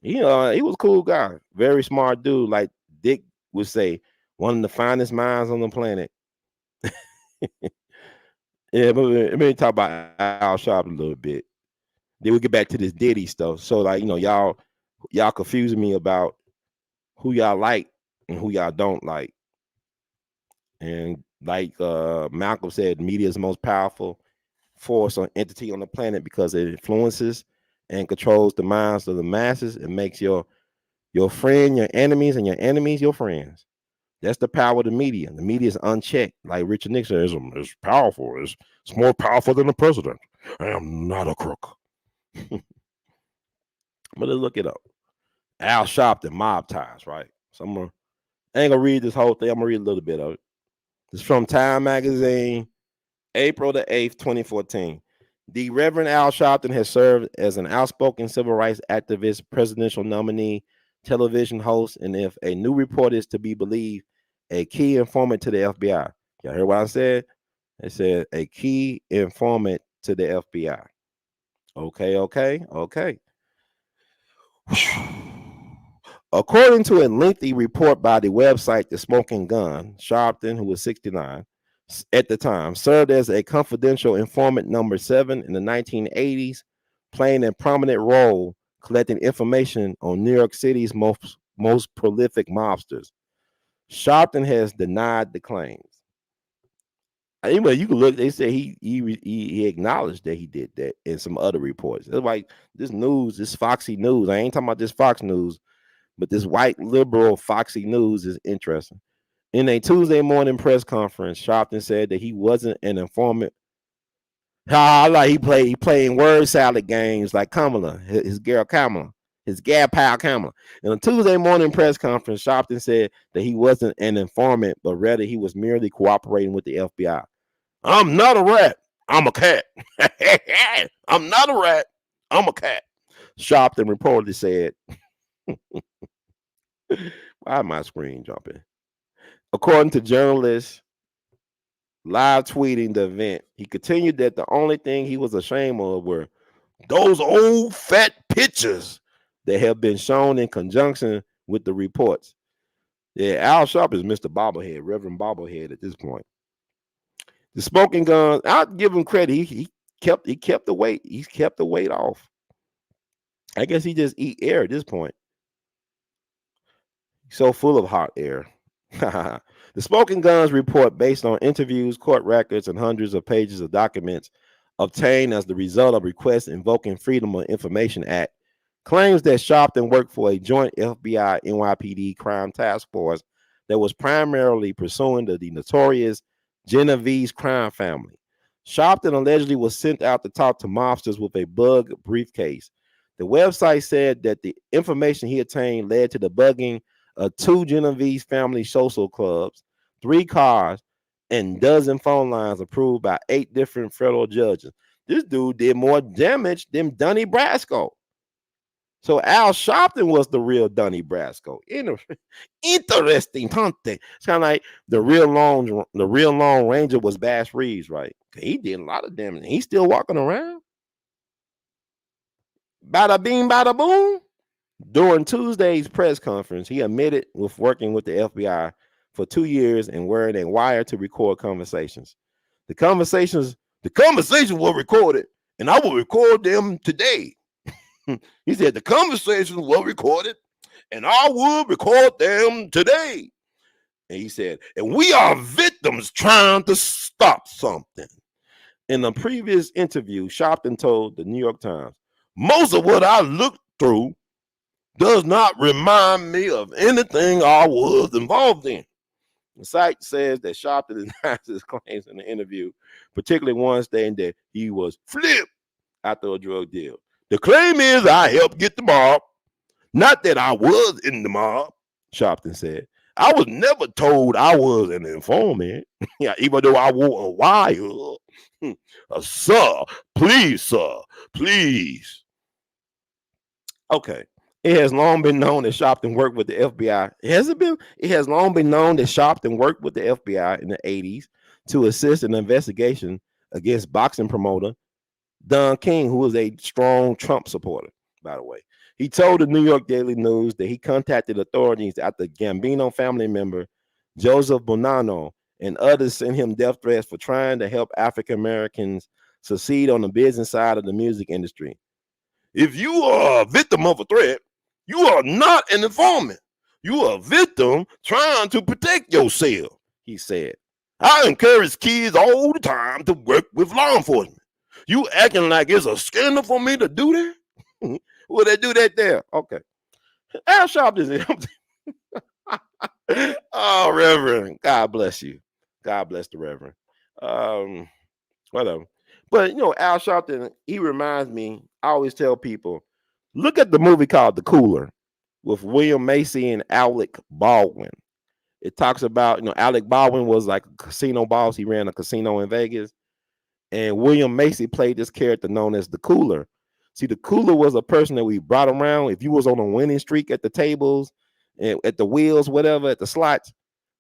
He was a cool guy, very smart dude. Like Dick would say, one of the finest minds on the planet. Yeah, but let me talk about Al Sharpton a little bit. Then we get back to this Diddy stuff. So like, y'all confusing me about who y'all like and who y'all don't like. And like Malcolm said, media is the most powerful force or entity on the planet because it influences and controls the minds of the masses. It makes your friend your enemies and your enemies your friends. That's the power of the media. The media is unchecked. Like Richard Nixon is powerful. It's more powerful than the president. I am not a crook. But let's look it up. Al Sharpton, mob ties, right? So I ain't gonna read this whole thing. I'm gonna read a little bit of it. It's from Time Magazine, April the 8th, 2014. The Reverend Al Sharpton has served as an outspoken civil rights activist, presidential nominee, television host, and if a new report is to be believed, a key informant to the FBI. Y'all heard what I said? It said a key informant to the FBI. Okay. According to a lengthy report by the website The Smoking Gun, Sharpton, who was 69 at the time, served as a confidential informant number 7 in the 1980s, playing a prominent role collecting information on New York City's most prolific mobsters. Sharpton has denied the claims. Anyway, you can look. They say he acknowledged that he did that in some other reports. It's like this Foxy News. I ain't talking about this Fox News, but this white liberal Foxy News is interesting. In a Tuesday morning press conference, Sharpton said that he wasn't an informant. Like he playing word salad games like Kamala, his girl Kamala, his gal pal Kamala. In a Tuesday morning press conference, Sharpton said that he wasn't an informant, but rather he was merely cooperating with the FBI. I'm not a rat. I'm a cat. I'm not a rat. I'm a cat. Sharpton reportedly said. Why am my screen jumping? According to journalists live tweeting the event, he continued that the only thing he was ashamed of were those old fat pictures that have been shown in conjunction with the reports. Yeah, Al Sharpton is Mr. Bobblehead, Reverend Bobblehead at this point. The Smoking Gun, I'll give him credit. He kept the weight. He's kept the weight off. I guess he just eat air at this point. So full of hot air. The Smoking Guns report, based on interviews, court records, and hundreds of pages of documents obtained as the result of requests invoking Freedom of Information Act, claims that Sharpton worked for a joint FBI NYPD crime task force that was primarily pursuing the notorious Genovese crime family. Sharpton allegedly was sent out to talk to mobsters with a bug briefcase. The website said that the information he obtained led to the bugging of 2 Genovese family social clubs, 3 cars, and dozen phone lines approved by 8 different federal judges. This dude did more damage than Donnie Brasco. So Al Sharpton was the real Donnie Brasco. Interesting, huh? It's kind of like the real Lone Ranger was Bass Reeves, right? He did a lot of damage. He's still walking around. Bada bing, bada boom. During Tuesday's press conference, he admitted with working with the FBI for 2 years and wearing a wire to record conversations. The conversations were recorded, and I will record them today. He said the conversations were recorded, and I will record them today. And he said, and we are victims trying to stop something. In a previous interview, Sharpton told the New York Times, most of what I looked through does not remind me of anything I was involved in. The site says that Sharpton denies his claims in the interview, particularly one stating that he was flipped after a drug deal. The claim is I helped get the mob, not that I was in the mob, Sharpton said. I was never told I was an informant, yeah, even though I wore a wire. Sir, please. Okay. It has long been known that Sharpton worked with the FBI. Has it been? It has long been known that Sharpton worked with the FBI in the 80s to assist in the investigation against boxing promoter Don King, who was a strong Trump supporter, by the way. He told the New York Daily News that he contacted authorities after Gambino family member Joseph Bonanno and others sent him death threats for trying to help African Americans succeed on the business side of the music industry. If you are a victim of a threat, you are not an informant. You are a victim trying to protect yourself, he said. I encourage kids all the time to work with law enforcement. You acting like it's a scandal for me to do that? Will they do that there? Okay. Al Sharpton is oh, Reverend. God bless you. God bless the Reverend. Whatever. But you know, Al Sharpton, he reminds me, I always tell people, look at the movie called The Cooler with William Macy and Alec Baldwin. It talks about, you know, Alec Baldwin was like a casino boss. He ran a casino in Vegas. And William Macy played this character known as the Cooler. See, the Cooler was a person that we brought around. If you was on a winning streak at the tables, and at the wheels, whatever, at the slots,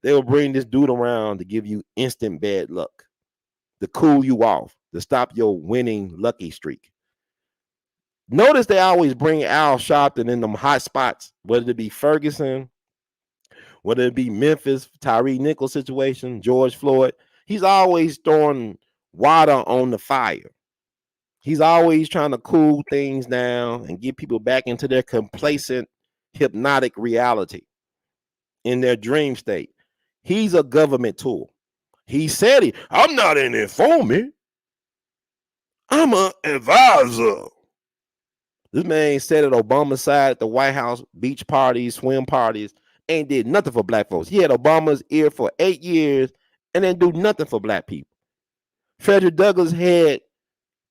they will bring this dude around to give you instant bad luck, to cool you off, to stop your winning lucky streak. Notice they always bring Al Sharpton in them hot spots, whether it be Ferguson, whether it be Memphis, Tyree Nichols situation, George Floyd. He's always throwing water on the fire. He's always trying to cool things down and get people back into their complacent, hypnotic reality in their dream state. He's a government tool. He said it. I'm not an informant. I'm an advisor. This man sat at Obama's side at the White House, beach parties, swim parties, ain't did nothing for black folks. He had Obama's ear for 8 years and didn't do nothing for black people. Frederick Douglass had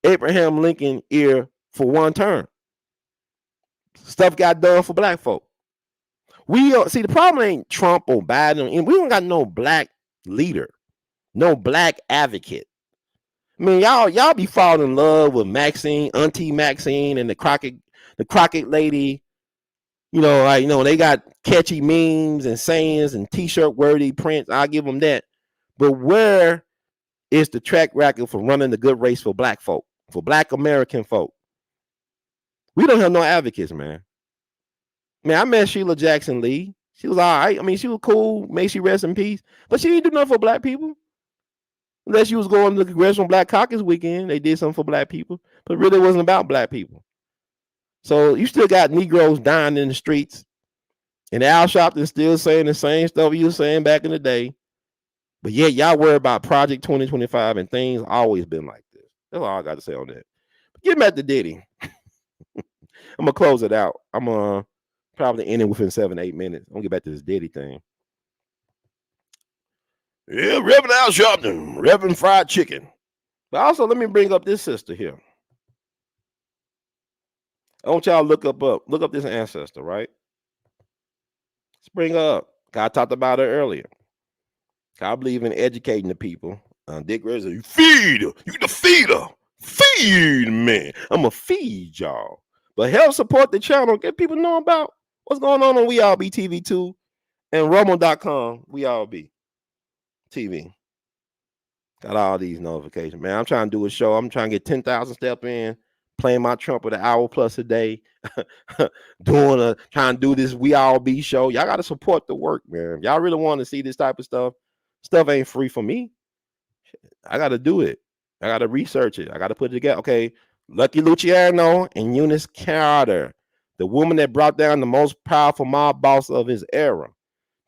Abraham Lincoln ear for 1 term. Stuff got done for black folk. We see the problem ain't Trump or Biden, and we don't got no black leader, no black advocate. I mean, y'all be falling in love with Maxine, Auntie Maxine, and the Crockett lady. You know, like, you know, they got catchy memes and sayings and t-shirt worthy prints. I'll give them that. But where is the track record for running the good race for black folk, for black American folk? We don't have no advocates, man. Man, I met Sheila Jackson Lee. She was all right. I mean, she was cool. May she rest in peace. But she didn't do nothing for black people. Unless she was going to the Congressional Black Caucus weekend, they did something for black people. But really, it wasn't about black people. So you still got Negroes dying in the streets. And Al Sharpton still saying the same stuff you were saying back in the day. But yeah, y'all worry about Project 2025 and things always been like this. That's all I got to say on that. But get back to Diddy. I'm going to close it out. I'm going to probably end it within 7-8 minutes. I'm going to get back to this Diddy thing. Yeah, Reverend Al Sharpton, Reverend Fried Chicken. But also, let me bring up this sister here. I want y'all look up this ancestor, right? Let's bring her up. I talked about her earlier. I believe in educating the people. Dick Rose, you feed her. You the feeder. Feed me. I'm going to feed y'all. But help support the channel. Get people know about what's going on We All Be TV 2 and Rumble.com. We All Be TV. Got all these notifications, man. I'm trying to do a show. I'm trying to get 10,000 steps in, playing my trumpet an hour plus a day, trying to do this We All Be show. Y'all got to support the work, man. Y'all really want to see this type of stuff. Stuff ain't free for me. I got to do it. I got to research it. I got to put it together. Okay, Lucky Luciano and Eunice Carter, the woman that brought down the most powerful mob boss of his era,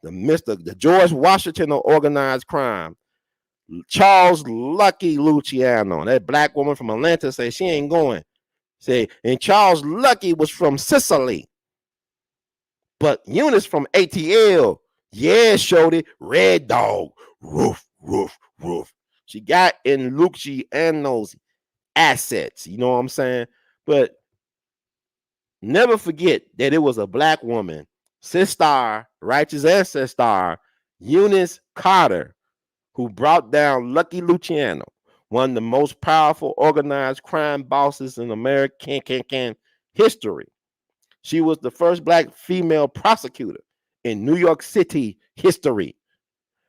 the George Washington of organized crime, Charles Lucky Luciano. That black woman from Atlanta said she ain't going. Say, and Charles Lucky was from Sicily. But Eunice from ATL, yeah, showed it. Red Dog, roof, roof, roof. She got in Luciano's assets. You know what I'm saying? But never forget that it was a black woman, sister, righteous ancestor, Eunice Carter, who brought down Lucky Luciano, one of the most powerful organized crime bosses in American history. She was the first black female prosecutor in New York City history.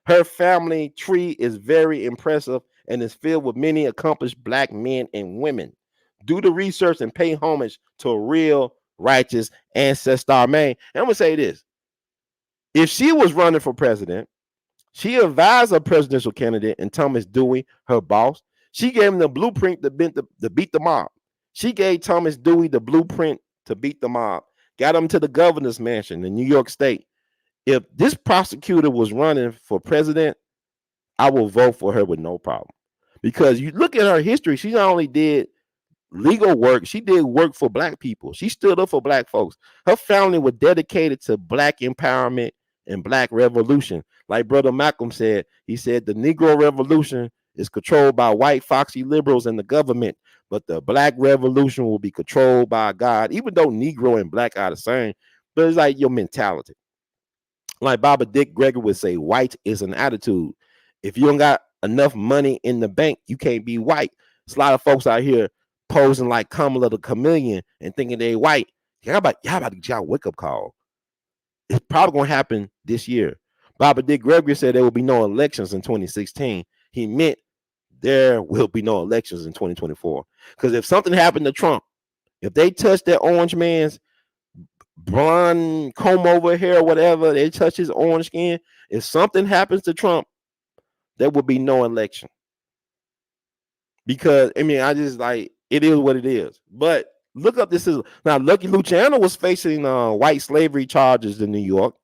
Her family tree is very impressive and is filled with many accomplished black men and women. Do the research and pay homage to a real righteous ancestor man. And I'm gonna say this: if she was running for president, she advised her presidential candidate and Thomas Dewey, her boss. She gave him the blueprint to beat the mob. She gave Thomas Dewey the blueprint to beat the mob. Got him to the governor's mansion in New York State. If this prosecutor was running for president, I will vote for her with no problem. Because you look at her history, she not only did legal work, she did work for black people. She stood up for black folks. Her family was dedicated to black empowerment and black revolution. Like Brother Malcolm said, he said the Negro Revolution is controlled by white foxy liberals and the government, but the black revolution will be controlled by God, even though Negro and black are the same. But it's like your mentality. Like Baba Dick Gregory would say, white is an attitude. If you don't got enough money in the bank, you can't be white. There's a lot of folks out here posing like Kamala the Chameleon and thinking they white. Y'all about to get y'all wake up call. It's probably gonna happen this year. Baba Dick Gregory said there will be no elections in 2016. He meant there will be no elections in 2024. Because if something happened to Trump, if they touch that orange man's blonde comb over hair or whatever, they touch his orange skin, if something happens to Trump, there will be no election. Because I mean, I just like it is what it is. But look up this is now Lucky Luciano was facing white slavery charges in New York.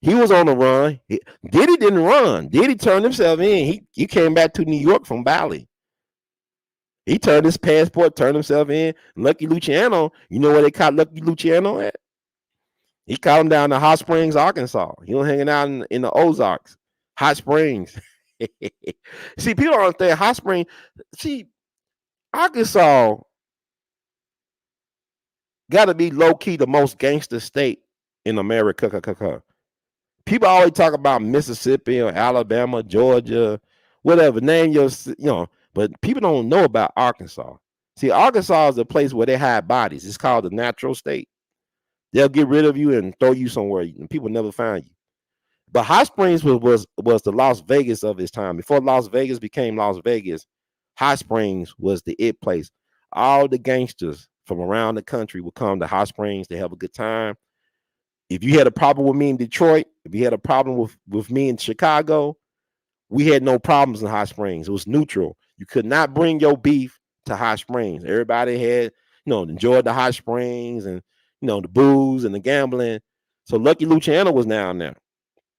He was on the run. Diddy didn't run. Diddy turned himself in. He came back to New York from Bali. He turned his passport, turned himself in. Lucky Luciano, you know where they caught Lucky Luciano at? He caught him down in Hot Springs, Arkansas. He was hanging out in the Ozarks, Hot Springs. See, people don't understand Hot Springs. See, Arkansas got to be low key the most gangster state in America. People always talk about Mississippi or Alabama, Georgia, whatever. Name your, but people don't know about Arkansas. See, Arkansas is a place where they hide bodies. It's called the natural state. They'll get rid of you and throw you somewhere, and people never find you. But Hot Springs was the Las Vegas of its time. Before Las Vegas became Las Vegas, Hot Springs was the it place. All the gangsters from around the country would come to Hot Springs to have a good time. If you had a problem with me in Detroit, if you had a problem with me in Chicago, we had no problems in Hot Springs. It was neutral. You could not bring your beef to Hot Springs. Everybody had, enjoyed the Hot Springs and, the booze and the gambling. So Lucky Luciano was down there.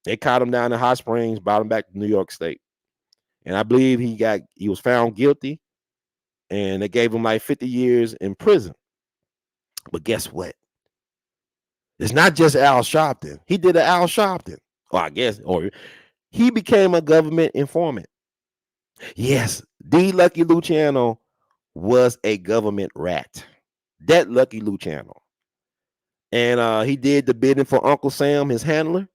They caught him down in Hot Springs, brought him back to New York State. And I believe he was found guilty, and they gave him like 50 years in prison. But guess what? It's not just Al Sharpton. He did an Al Sharpton. Or he became a government informant. Yes, the Lucky Luciano was a government rat. That Lucky Luciano. And he did the bidding for Uncle Sam, his handler.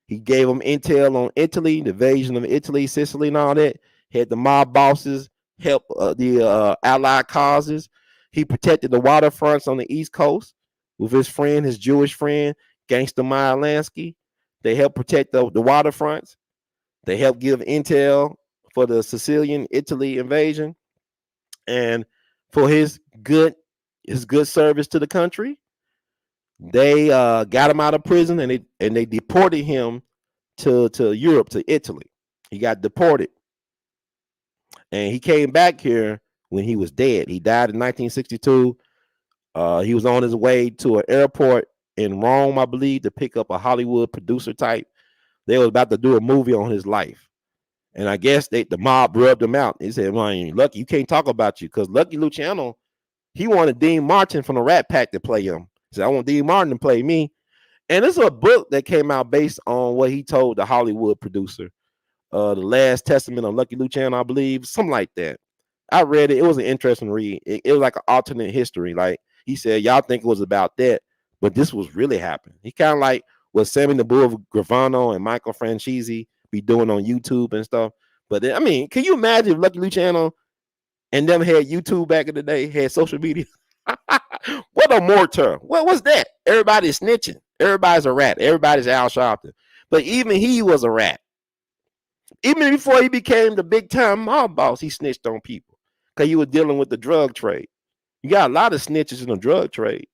He gave him intel on Italy, the invasion of Italy, Sicily, and all that. Had the mob bosses help the Allied causes. He protected the waterfronts on the East Coast with his friend, his Jewish friend, Gangster Meyer Lansky. They helped protect the waterfronts. They helped give intel for the Sicilian Italy invasion. And for his good service to the country, they got him out of prison and they deported him to Europe, to Italy. He got deported. And he came back here when he was dead. He died in 1962. He was on his way to an airport in Rome, I believe, to pick up a Hollywood producer type. They was about to do a movie on his life. And I guess the mob rubbed him out. He said, well, Lucky, you can't talk about you. Because Lucky Luciano, he wanted Dean Martin from the Rat Pack to play him. He said, I want Dean Martin to play me. And it's a book that came out based on what he told the Hollywood producer, The Last Testament of Lucky Luciano, I believe, something like that. I read it. It was an interesting read. It was like an alternate history. Like he said, y'all think it was about that, but this was really happening. He kind of like what Sammy the Bull Gravano and Michael Franchese be doing on YouTube and stuff. But then, I mean, can you imagine if Lucky Luciano and them had YouTube back in the day, had social media? What a mortar. What was that? Everybody's snitching. Everybody's a rat. Everybody's Al Sharpton. But even he was a rat. Even before he became the big time mob boss, he snitched on people because he was dealing with the drug trade. You got a lot of snitches in the drug trade.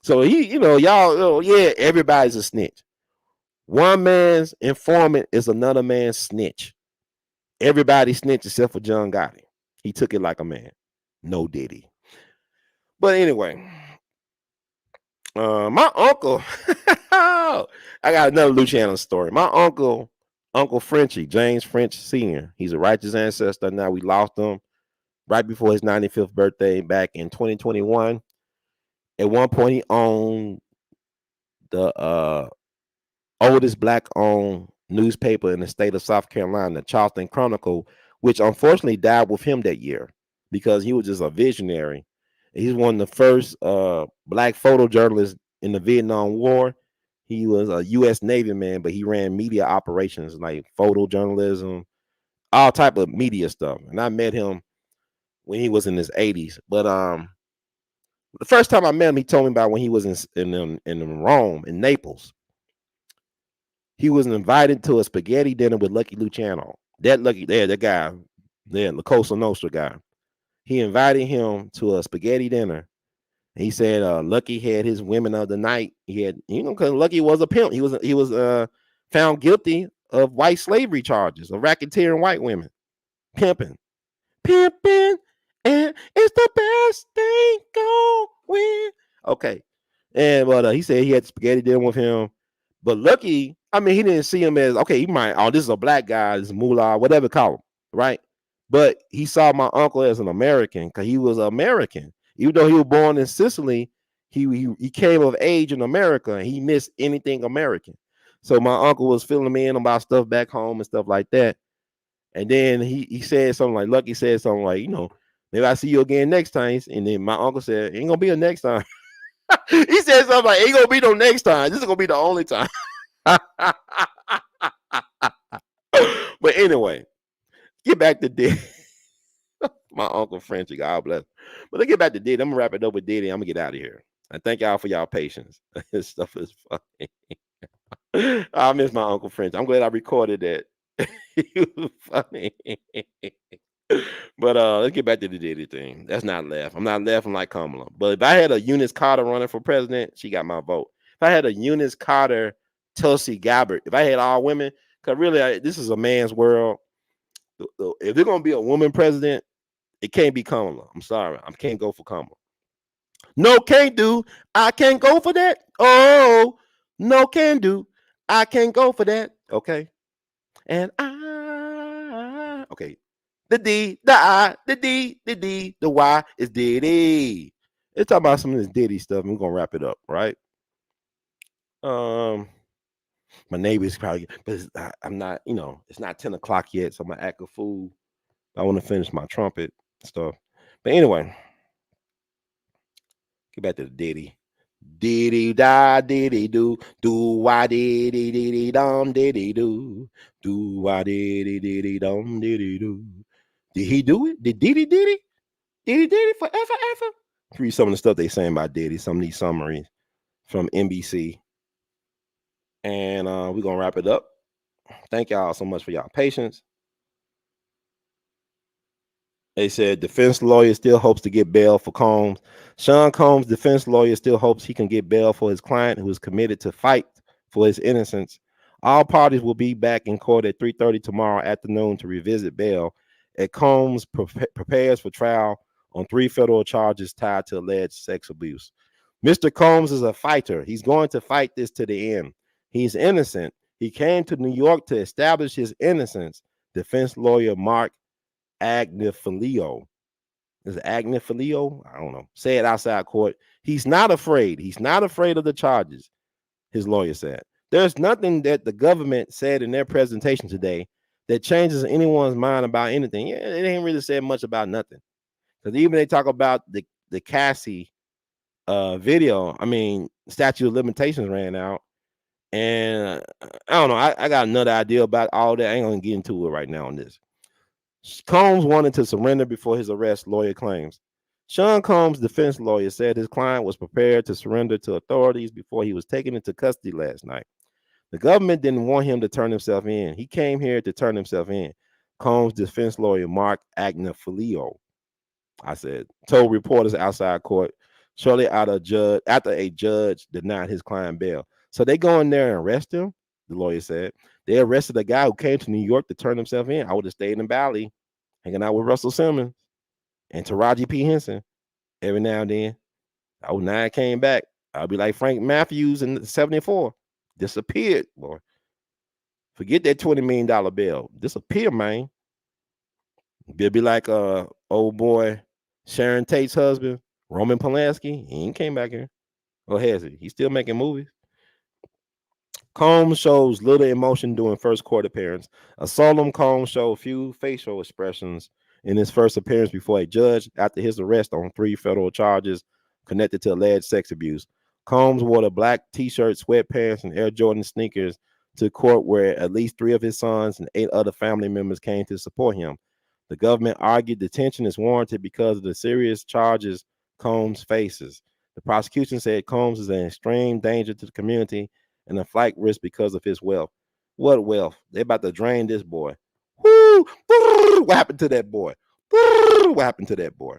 So he, y'all, yeah, everybody's a snitch. One man's informant is another man's snitch. Everybody snitched except for John Gotti. He took it like a man. No Diddy. But anyway, my uncle, I got another Luciano story. My Uncle Frenchie, James French Sr., he's a righteous ancestor. Now we lost him right before his 95th birthday back in 2021. At one point, he owned the oldest black-owned newspaper in the state of South Carolina, the Charleston Chronicle, which unfortunately died with him that year because he was just a visionary. He's one of the first black photojournalists in the Vietnam War. He was a U.S. Navy man, but he ran media operations like photojournalism, all type of media stuff. And I met him when he was in his 80s. But the first time I met him, he told me about when he was in Rome, in Naples. He was invited to a spaghetti dinner with Lucky Luciano. That guy, the Cosa Nostra guy. He invited him to a spaghetti dinner. He said Lucky had his women of the night. He had, because Lucky was a pimp. He was found guilty of white slavery charges, of racketeering white women, pimping, and it's the best thing going. Okay, and but he said he had spaghetti dinner with him. But Lucky, I mean, he didn't see him as, okay, he might, this is a black guy, this is mullah, whatever call him, right? But he saw my uncle as an American because he was American. Even though he was born in Sicily, he came of age in America and he missed anything American. So my uncle was filling me in about stuff back home and stuff like that. And then he said something like, Lucky said something like, maybe I see you again next time. And then my uncle said, ain't gonna be a next time. He said something like, ain't gonna be no next time. This is gonna be the only time. But anyway, get back to Diddy. My Uncle Frenchie, God bless. But let's get back to Diddy. I'm gonna wrap it up with Diddy. I'm gonna get out of here. I thank y'all for y'all patience. This stuff is funny. I miss my Uncle French. I'm glad I recorded that. He was funny. But let's get back to the Diddy thing. That's not left. I'm not laughing like Kamala. But if I had a Eunice Carter running for president, she got my vote. If I had a Eunice Carter, Tulsi Gabbard, if I had all women, because really this is a man's world. If there's gonna be a woman president, it can't be Kamala. I'm sorry. I can't go for Kamala. No, can't do. I can't go for that. Oh, no, can do. I can't go for that. Okay. And okay. The D, the I, the D, the D, the Y is Diddy. Let's talk about some of this Diddy stuff. We're gonna wrap it up, right? My neighbor's probably, but I'm not, it's not 10 o'clock yet, so I'm gonna act a fool. I want to finish my trumpet stuff. But anyway, get back to the Diddy. Diddy da diddy do why diddy diddy dum diddy do why diddy dum diddy do. Did he do it? Did Diddy forever ever? Read some of the stuff they saying about Diddy. Some of these summaries from NBC, and we're gonna wrap it up. Thank y'all so much for y'all patience. They said defense lawyer still hopes to get bail for Combs. Sean Combs' defense lawyer still hopes he can get bail for his client who is committed to fight for his innocence. All parties will be back in court at 3:30 tomorrow afternoon to revisit bail as Combs prepares for trial on 3 federal charges tied to alleged sex abuse. Mr. Combs is a fighter. He's going to fight this to the end. He's innocent. He came to New York to establish his innocence. Defense lawyer Mark Agnifilio. Is it Agnifilio? I don't know. Say it outside court. He's not afraid. He's not afraid of the charges. his lawyer said. There's nothing that the government said in their presentation today that changes anyone's mind about anything. Yeah, it ain't really said much about nothing. Because even they talk about the Cassie video. I mean, statute of limitations ran out. And I don't know. I got another idea about all that. I ain't gonna get into it right now on this. Combs wanted to surrender before his arrest, lawyer claims. Sean Combs' defense lawyer said his client was prepared to surrender to authorities before he was taken into custody last night. The government didn't want him to turn himself in. He came here to turn himself in. Combs' defense lawyer, Mark Agnafilio, told reporters outside court shortly after a judge denied his client bail. So they go in there and arrest him, the lawyer said. They arrested a guy who came to New York to turn himself in. I would have stayed in Bali, hanging out with Russell Simmons and Taraji P. Henson every now and then. I would now came back. I'll be like Frank Matthews in 74. Disappeared, boy. Forget that $20 million bill. Disappear, man. It'll be like old boy Sharon Tate's husband, Roman Polanski. He ain't came back here. Or has he? He's still making movies. Combs shows little emotion during first court appearance. A solemn Combs showed few facial expressions in his first appearance before a judge after his arrest on 3 federal charges connected to alleged sex abuse. Combs wore the black t-shirt, sweatpants, and Air Jordan sneakers to court where at least 3 of his sons and 8 other family members came to support him. The government argued detention is warranted because of the serious charges Combs faces. The prosecution said Combs is an extreme danger to the community and a flight risk because of his wealth. What wealth? They about to drain this boy. Woo! What happened to that boy? What happened to that boy?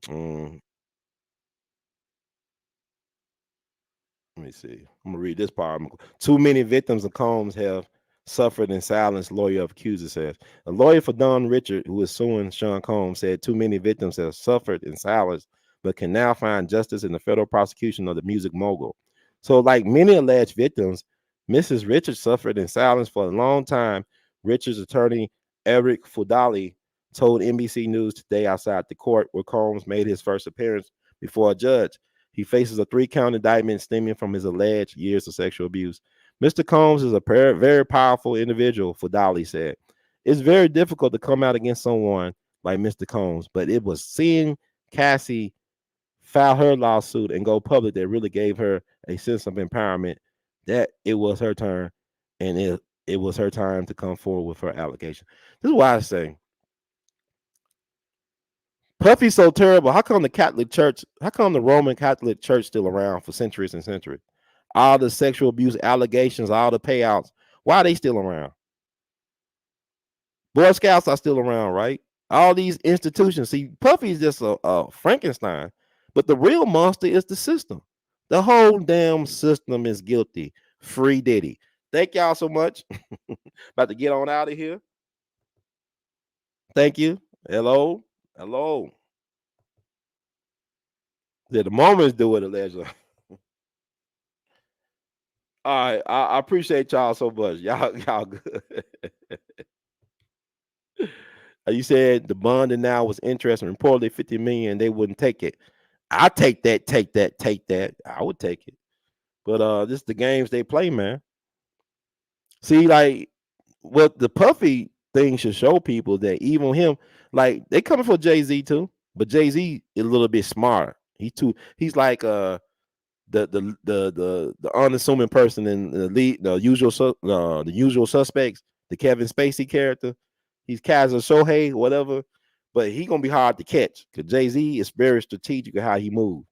Let me see. I'm gonna read this part. Too many victims of Combs have suffered in silence, lawyer of accuser says. A lawyer for Don Richard, who is suing Sean Combs, said too many victims have suffered in silence, but can now find justice in the federal prosecution of the music mogul. So, like many alleged victims, Mrs. Richard suffered in silence for a long time. Richard's attorney, Eric Fudali, told NBC News today outside the court where Combs made his first appearance before a judge. He faces a 3-count indictment stemming from his alleged years of sexual abuse. Mr. Combs is a very powerful individual, Fudali said. It's very difficult to come out against someone like Mr. Combs, but it was seeing Cassie file her lawsuit and go public that really gave her a sense of empowerment that it was her turn and it was her time to come forward with her allegation. This is why I say Puffy's so terrible. How come the Roman Catholic Church still around for centuries and centuries? All the sexual abuse allegations, all the payouts, why are they still around? Boy Scouts are still around, right? All these institutions. See, Puffy's just a Frankenstein, but the real monster is the system. The whole damn system is guilty. Free Diddy. Thank y'all so much. About to get on out of here. Thank you. Hello. Yeah, the Mormons do it allegedly. All right, I appreciate y'all so much. Y'all good. You said the bonding now was interesting. Reportedly 50 million, they wouldn't take it. I take that. I would take it. But this is the games they play, man. See, like what the Puffy thing should show people that even him, like they coming for Jay-Z too, but Jay-Z is a little bit smarter. He's like the unassuming person in the lead, the usual suspects, the Kevin Spacey character. He's Kaiser Shohei, whatever, but he gonna be hard to catch because Jay-Z is very strategic in how he moves.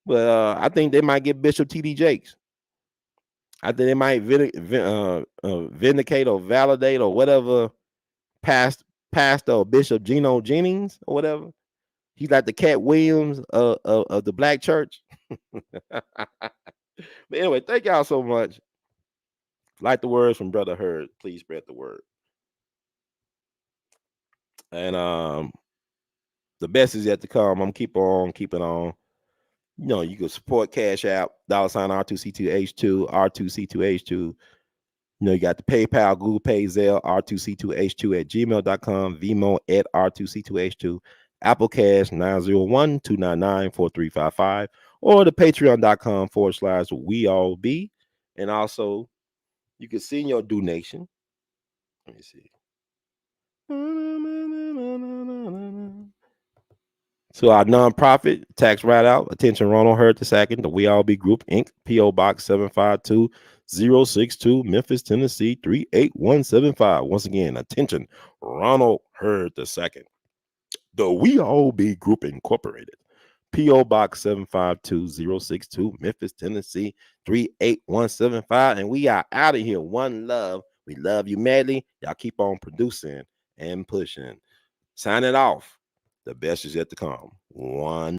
But I think they might get Bishop T.D. Jakes. I think they might vindicate or validate or whatever Pastor or Bishop Geno Jennings or whatever. He's like the Cat Williams of the Black church. But anyway, thank y'all so much. Like the words from Brother Heard, please spread the word. And the best is yet to come. I'm keeping on. You know, you can support Cash App, $ R2C2H2, R2C2H2. You know, you got the PayPal, Google Pay, Zelle, R2C2H2 at gmail.com, Vimo at R2C2H2, Apple Cash 901-299-4355, or the patreon.com/we all be. And also, you can send your donation. Let me see. So our nonprofit tax write out. Attention, Ronald Hurt II, the We All Be Group Inc. P.O. Box 752062, Memphis, Tennessee 38175. Once again, attention, Ronald Hurt II, the We All Be Group Incorporated. P.O. Box 752062, Memphis, Tennessee 38175. And we are out of here. One love. We love you madly. Y'all keep on producing and pushing. Signing off. The best is yet to come. One.